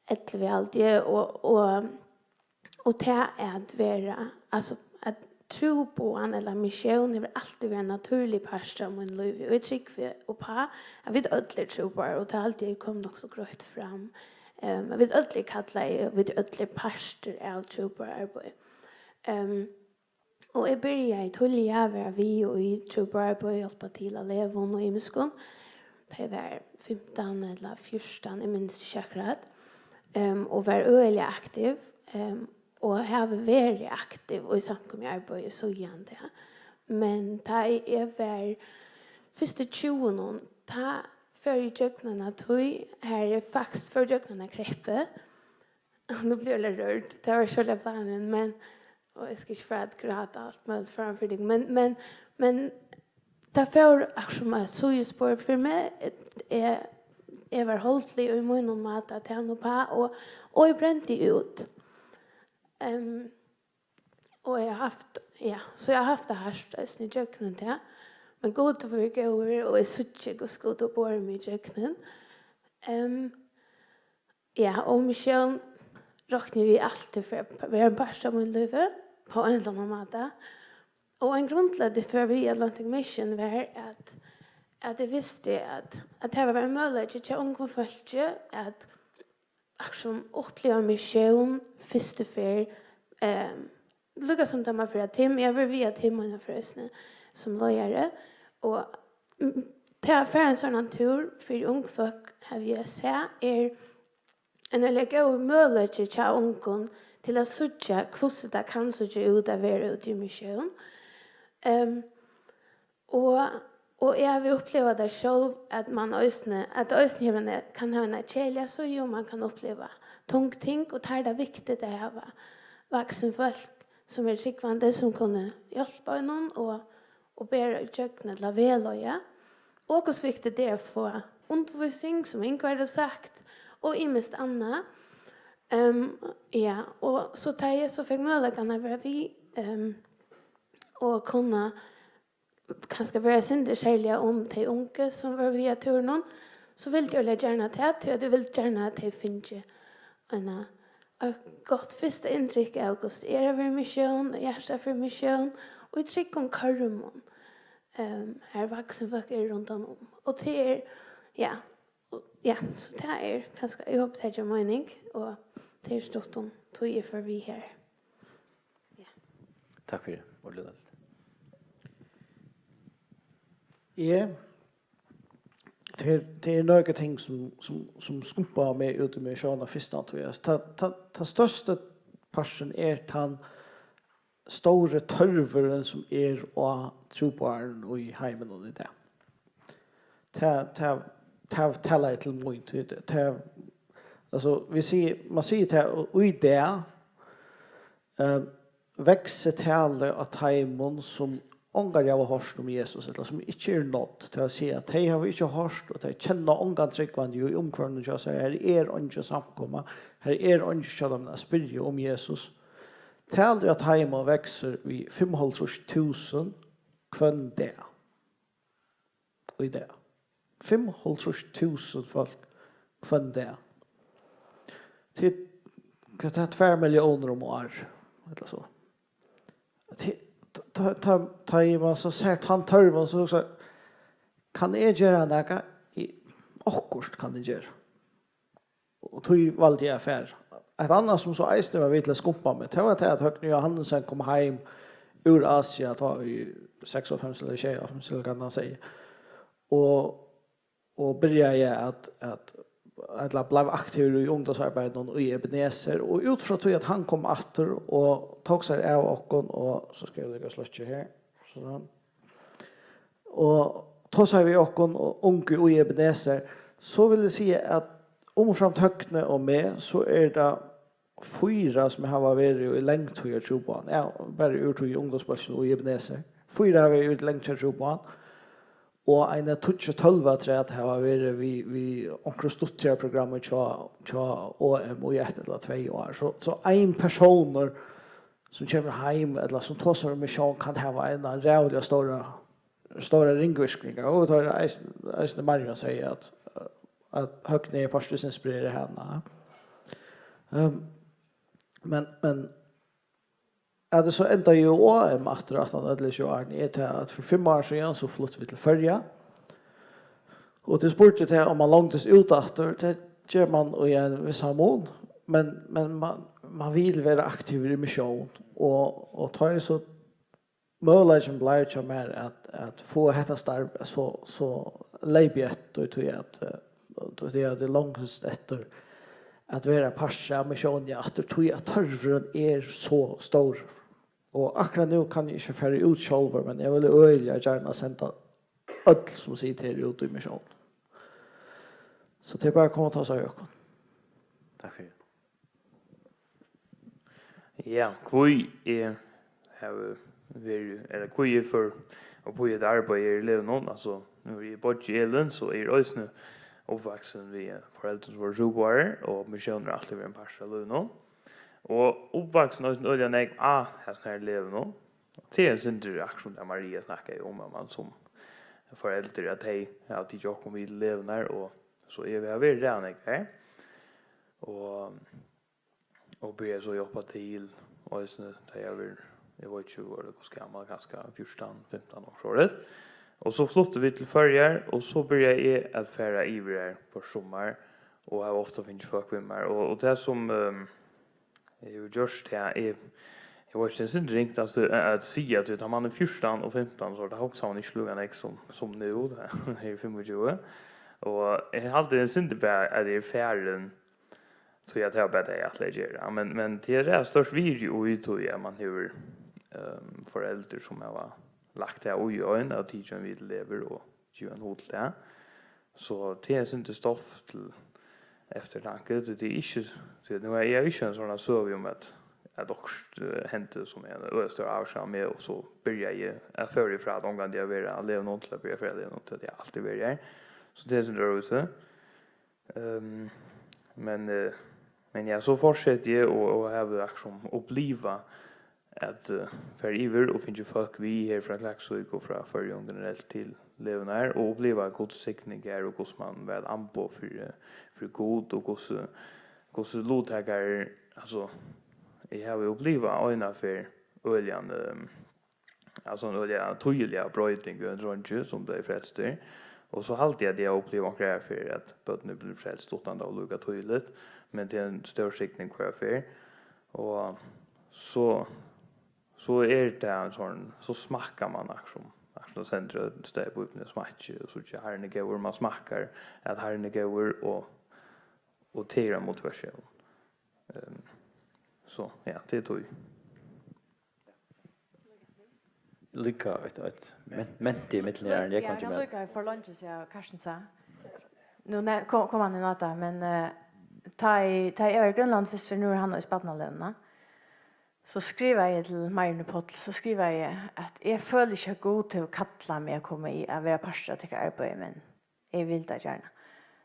ett vi alltid och det är att vara alltså att tro på en eller mission är alltid en naturlig part av min liv. Och jag tycker och på jag vet ödligt tro på och det alltid kom nog så grönt fram. Jag vet ödligt kalla jag vet ödligt parter av tro på arbete. Och jag började i tulliga vara vi och i tro på arbete hjälpa till att leva och i muskon. Det var 15 eller 14 i minst chakrat. Och var öliga aktiv. Och har varit aktiv och i samkom i arbete så igen det. Men ta är var första 20 någon ta för i jöknarna tog här är faktiskt för jöknarna kreppe. Nu blir det rörd. Det var själva planen men och jag ska inte för att gråta allt möjligt framför dig men därför aktion så ju spår för mig är var hålltlig och i munnen mat att han och på och jag brände ut. Och jag har haft så jag har haft det här stress i jöknen där. Men god att vi går och är suttjig och skott och bor med jöknen. Och Michelle råknar vi alltid för att vara en part av min liv på en eller annan måte. Och en grundläggande för vi Atlantic Mission var att jag visste att det var en möjlighet till unga folk att aktion uppleva mission första för lukka som de har för att tim jag vill via timmarna förresten som lojare och det är för en sån tur för unga folk har vi sett en lägga och möjlighet till unga till att söka hur det kan så ut att vara ute i mission. Och jag vill uppleva det själv att man ösnhevande kan ha en kälja så ju man kan uppleva tungt ting och det är viktigt att ha vuxen folk som är skickvande som kunde hjälpa någon och bära köknet la väl och ja. Och också viktigt det är att få undervisning som Ingvar har sagt och i mest Anna. Och så tar jag så fick möjligheten att vara vi och kunna kanske vara synder särskilt om till unga som var via turnon så vill jag gärna att jag vill gärna att jag finner en gott första intryck av August är över mission, hjärta för mission och ett trick om karmon. Här vuxen folk är runt om. Och det är, så det är ganska, jag hoppas det är mening och det är stort om tog jag för vi här. Ja. Tack för det. Ordentligt. Det är några ting som skumpar mig ut med sjåna första Andreas. Ta största passion är han stora törveren som är och trobarn och i hemmen och det. Ta tala till mig det. Alltså man ser det och i det växer talet att hemmen som ångar jag har hört om Jesus, eller som inte är nått till att säga att de har inte hört och de känner ångan tryggvande i omkvarnen och säger här är inte samkomma, här är inte källarna att spyrja om Jesus. Talet att hemma växer vid 500 000 kvann det. Och i det. 500 000 folk kvann det. Till 2 miljoner om år, eller så. Ta i man så särt han törvan så kan jag göra något i akkurst kan det göra. Och tog valde jag affär. Ett annat som så eisne var vill skumpa med. Det var att Högny Johansen kom hem ur Asien att var i 56 eller 25 så kan man säga. Och började jag att blev aktiv i ungdomsarbetet och i Ebenezer och utifrån tog att han kom åter och tog sig av och så ska jag lägga slötje här sådär. Och tog sig vi och unge och i Ebenezer så vill jag säga att omframt Högne och med så är det 4 som har varit i längt till jag tror på. Ja, bara ut i ungdomsbörsen och i Ebenezer. 4 har varit i längt till jag tror på. Och en touch 12 tror jag har varit vi onkel stuttiga programmet cha OM och 1 eller 2 år. Så en person som kommer hem eller som tar sig med show kan ha en rävliga stora ringviskningar och då är det Maria säger att Högne är pastor inspirerar henne. Men att det så ända ju OM efter att han hade ju är till att för 5 år sedan så flyttade vi till Förja. Och det spurte till om man långtes ut efter det gör man och en viss harmon men man vill vara aktiv i mission och ta ju så möjligheten blir ju mer att få detta starv så läbjet och till att då det är det långst efter att vara pascha mission att det tror att törvren är så stor och akkurat nu kan jag inte färre ut själva men jag vill öliga gärna sända allt som sitter här ute i mission. Så det är bara att komma och ta sig av. Tack för det. Ja, kvui har vi eller kvui för och på ett arbete i Lebanon alltså nu är vi på Jelen så är ösnä uppvuxen vi föräldrar som var jobbar och missioner alltid var en pascha Lebanon och uppvuxen och öliga näg här Lebanon. Det är en sån reaktion där Maria snackar om man som föräldrar att hej jag tycker jag kommer vid Lebanon och så är vi har varit redan här och börjar så jobba till och så där jag var 20 år och gammal ganska 14-15 år så det. Och så flyttade vi till Förjar och så började jag att färra ivrar på sommar och har ofta finns folk med mig och det som jag just här är jag var inte så ringt att säga att när man är 14 och 15 så det har också han inte slugan som nu här är 25 och jag hade en synderberg att det är färden så jag tar bara det att lägga men det är störst video ut och man hur föräldrar som har lagt det i ögon och teacher vid lever och ju en hot där så det är inte stoff till eftertanke det är inte så nu är jag ju en sån så om att också hände som en öster avsam med och så börjar jag att föra ifrån att omgång det vara leva något till att börja föräldrar något att jag alltid vill göra så det är sån där så men ja så fortsätter jag och har aktion uppleva att för iver och finns ju folk vi här från Klaxvik och från Förjung generellt till Lebanon och uppleva Guds säkningar och hos man väl anpå för god och hos låttagar alltså jag har uppleva öjna för öljan alltså en ölja tydliga bröjting och drönge som blev frälst där och så alltid att jag uppleva en grej för att bötterna blir frälst utan att lugga tydligt men det är en större säkning kvar för och så är det en sån så smakar man aktion centra stäb upp när smakar och så här när går man smakar att här när går och tera motivation så ja det tog Lycka ett ment i mitten där jag kan inte med. Ja, lycka för lunch så jag kanske sa. Nu kom han i natta men ta i Grönland först för nu han i Spanien. Så skriver jag till Marine Pottel så skriver jag att jag följer inte god till att kalla mig att komma i att vara pastor till arbete men jag vill det gärna.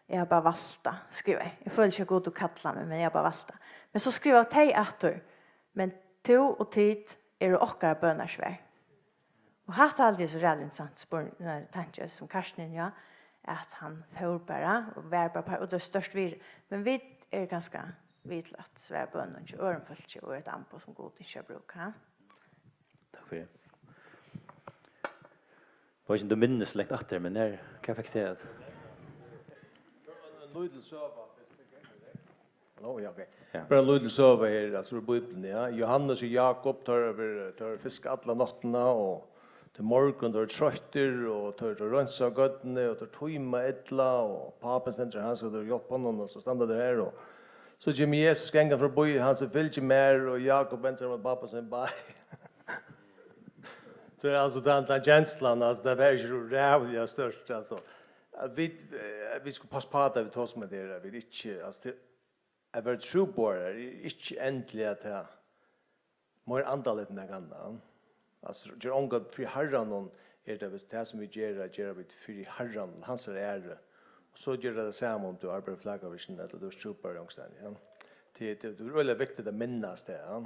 Jag har bara valta skriver jag. Jag följer inte god till att kalla mig men jag har bara valta. Men så skriver jag till åter men to och tid är det åkare bönarsvär. Och hatt alltid så rädd intressant tanke som Karsten ja att han får bara och värba på och det störst vir men vi är ganska vitlat svärbön och inte öronfölkje och ett ampo som god inte brukar. Tack för det. Var inte minnes längt efter men när kan jag fixa det? En liten söva. Ja, okej. Bara en liten söva här alltså i Bibeln ja. Johannes och Jakob tar fisk alla nätterna och till morgon då trötter och tar rensa gödne och tar tojma ettla och pappa sänder han så där hjälpa honom och så stannar det här och så Jimmy Jesus gänga för boy han så vill ju mer och Jakob väntar med pappa sen bye. Så alltså den känslan alltså det är ju rävligt störst alltså. Vi ska passa på att vi tar oss med det vi inte alltså är väl trueborder inte äntligen att ha mer antalet än annan. Alltså gör onga för herran någon det som vi gör vi för herran hans är så gör det samma om du arbetar flaggavision eller du super någonstans ja. Det är väldigt viktigt att minnas det ja.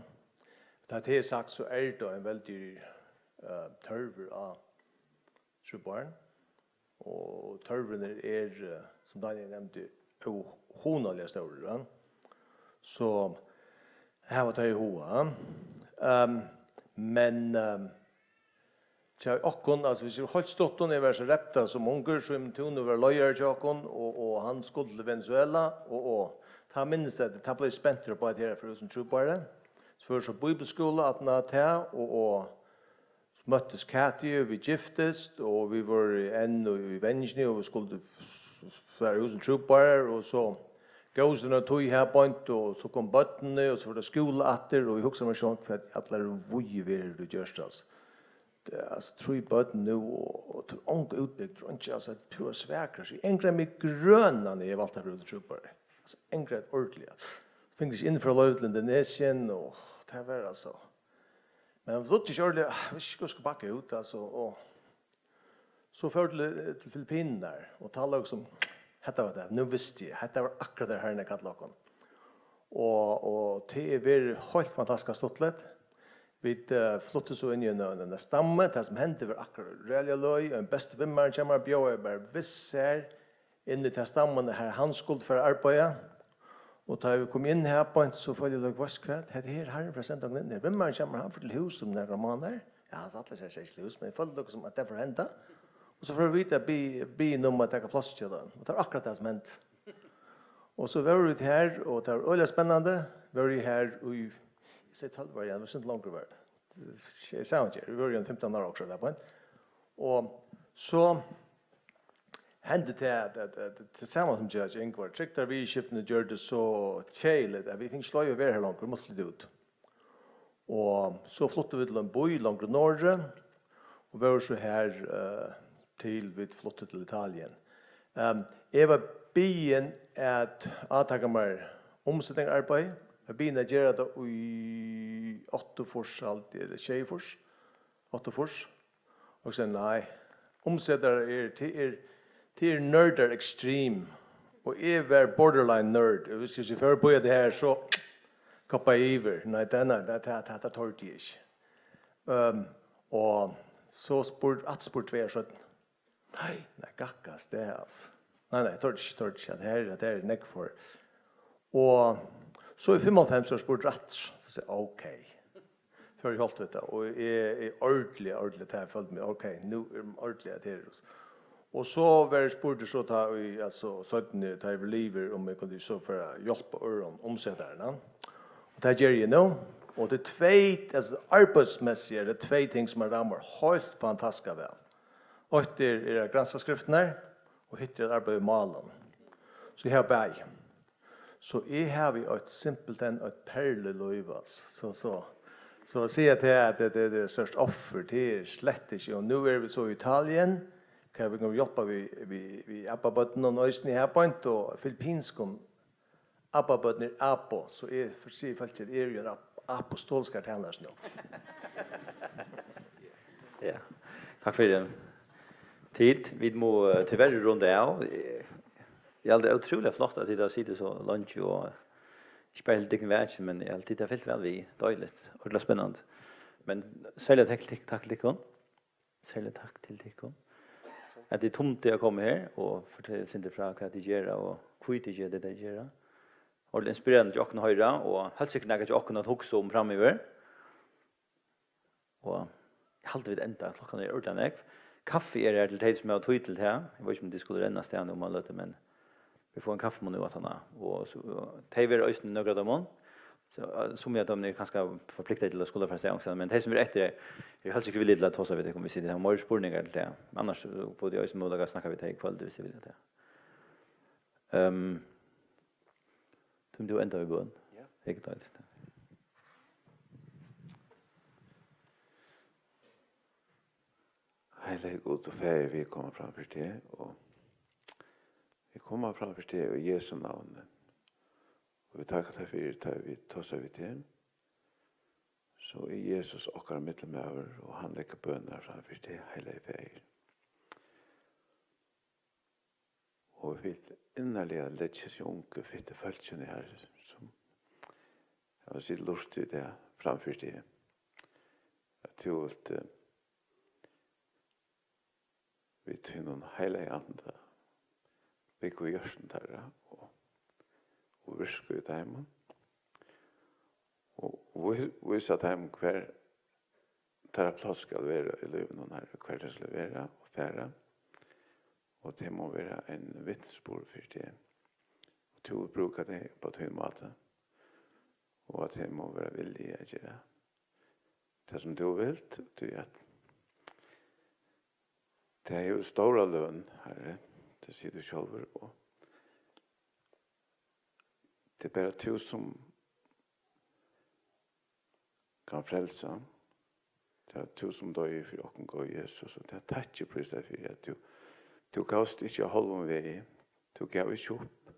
Det är sagt så är det en väldigt törver av trubarn och törven är som Daniel nämnde honaliga stora så här var det ju hoa. Men tja okkon, altså hvis vi holdt stått hon var så repta som unger som tog var løyer til okkon, og han skulle til Venezuela, og ta minnes at det ble spenter på at her for oss som tror på det. Så så bibelskola at na ta, og møttes Katje, vi giftest, og vi var enn og i vennene, og vi skulle være hos en trupper, og så gås det når tog her point, og så kom bøttene, og så var det skole atter, og vi huksa meg sånn, for at alle er vujeverer du gjørst, altså. Det er altså 3 bøtten nu, og til unge utbygd, og ikke, altså, det er svækere, så engre med grønne når jeg valgte her ute trupper. Altså, engre er ordentlig, altså. Finnes ikke innenfor løyden Indonesien, og det var altså. Men det var ikke ordentlig, vi skulle bakke ut, altså, og så førte til Filippinen der, og talte også om, hette var det, nu visste jeg, hette var akkurat der her nede katalogen. Og det er helt fantastisk stått litt. Vi flyttet så inn i en stamme, det som hendte var akkurat reelle løy, og en beste vimmeren kommer og bjør, jeg bare visste her, inn i den stammen her han skulle for arbeidet. Og da vi kom inn her på en, så følte jeg hva skvett, hette her herren fra sendt inn der. Vimmeren kommer han for til hus om nærmere måneder. Ja, det er alle sier til hus, men jeg følte som at det får hente. Og så får vi vite bi nummer at jeg kan plass til den. Og det er akkurat det som hendte. Og så var vi her, og det var øyelig spennende. Var vi her, og jeg sier 12 år igjen, det var ikke langt vært. Jeg sa ikke, vi var jo 15 år også der på en. Og så hendte det at det samme som Judge Ingvar, trygt der vi i skiftene gjør det så kjeilig, at vi fikk slå jo være her langt, vi måtte flytte ut. Og så flyttet vi til en boi langt Norge, og vi var så her til vi flyttet til Italien. Jeg var byen at avtakke meg omsetningarbeid. Jeg byen at gjøre det i 8 fors, eller 6 fors, 8 fors. Og så nei, omsetter til nørder ekstrem, og jeg var borderline nerd. Hvis jeg før på det her, så kappa jeg iver. Nei, det tårte jeg ikke. Og så spurt vi sånn, nei, gakkas det altså. Nei, tårte ikke, det er nekk for. Og så i 95 så spurt rett, så sier jeg, ok. Før jeg holdt det, og jeg er ordentlig til jeg følte meg, ok, nå er jeg ordentlig til det. Og så var jeg spurt så ta vi, altså, sånn ta jeg liver om jeg kunne så for å hjelpe øren omsetterne. Og det gjør jeg nå. Og det er 2, altså arbeidsmessig er det 2 ting som rammer helt fantastiske vel. Og det er granskaskriften her, og hittir arbeid i malen. Så jeg har bæg. Så jeg har vi et simpelthen et perleløyv, så å si at det er størst offer, det er slett ikke. Og nå er vi så i Italien, kan vi kan hjelpe vi Abba-bøtten og nøysen i Herpoint, og filippinskon Abba-bøtten er Apo, så jeg får si faktisk at jeg gjør apostolska tjänars nu. Ja, takk for det. Tid, vi må tyvärr runda av. Det är otroligt flott att det sitter så lunch och spelar det vet men jag alltid det fällt väl vi dåligt och det är spännande. Men sälja tack till kon. Sälja tack till kon. Att det är tomt att komma här och fortälla sin fråga vad det gör och hur det gör det gör. Och det inspirerande jag kan höra och helt säkert något jag kan huxa om framöver. Och halt vid ända klockan är ordentligt. Kaffe är det till som jag tog till här. Jag vet inte om det skulle renna sten om man låter men vi får en kaffe nu att han och så täver östen några dagar så som jag de är ganska förpliktade till att skulle för sig också men det som är rätt är helt säkert vill att ta sig vid det kommer vi se det här mer spårningar till det annars får det östen möjliga snacka vi till kväll det vi vill det. Tum du ända i bön. Ja. Helt dåligt. Heilige god og ferie vi kommer fram for det, og vi kommer fram for det i Jesu navn. Og vi takker deg for det, vi tar seg vidt til. Så er Jesus okkar mittelmøver, og han legger bønner fram for det, heilige ferie. Og vi vil innerlig lette seg unge fitte følelsene her, som jeg vil si lurt i det fram for det. Jeg tror at vi tar noen heilige andre. Vi går i gjørsten der, og virker ut hjemme. Og vi satt hjemme hver tar plats skal være i løven og når hver det skal være og fære. Og det må være en vittnesbord for det. Og du bruker det på din måte. Og at det må være villig å gjøre. Det som du vil, det er at det er jo stora løn, herre, det sier du selv, og det er bare du som kan frelse. Det er du som døy for åkken gå Jesus, og det er takk i pris deg for at du gavst ikke holde om vei, du gav ikke opp,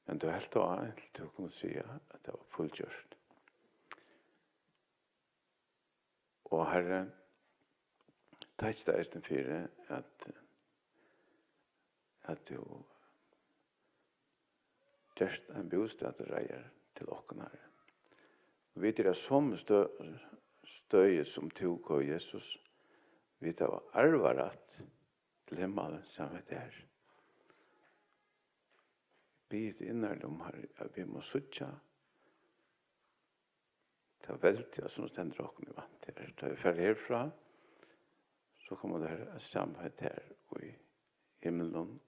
men du er helt og annet, du kunne si at det var fullgjørst. Og herre, takk deg eisen for at du gjørst en bostad reier til åkken herre. Og vi er som støye som tog og Jesus, vi tar arvarat til himmelen sammen der. Bid innerdom her, at vi må suttja til veldig som stender åkken i vant her. Da vi ferdig herfra, så kommer det her sammen her i himmelen,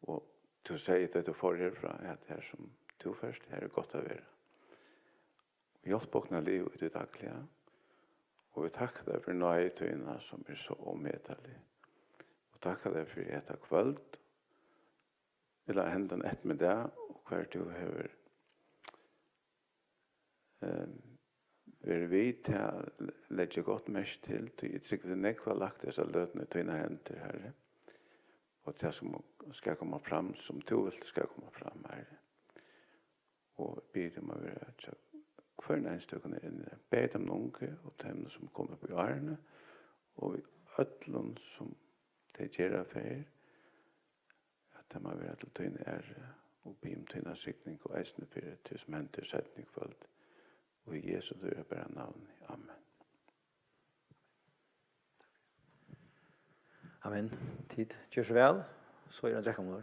og du sier at du får herfra, at det her som du først, her er godt å være. Hjelp åkne liv i det daglige, og vi takker deg for nøytøyene som er så omedelig. Og takker deg for etter kveld, eller hendene ett med det, og hver du har vært vidt til å legge godt mest til, til jeg sikkert nekva lagt disse løtene til dine hender, Herre. Og det som skal komme fram, som du vil skal komme fram, Herre. Og ber dem å være hver en stykkene inne. Ber dem unge, og dem som kommer på hjørne, og ødlån som de gjør for, at de må være til tøyne ære, og be om tøyne sikning, og eisende for det som henter setning kveld. Og i Jesu dyr bare navn. Amen. Amen. Tid gjør så vel. Så er det en drekkamler.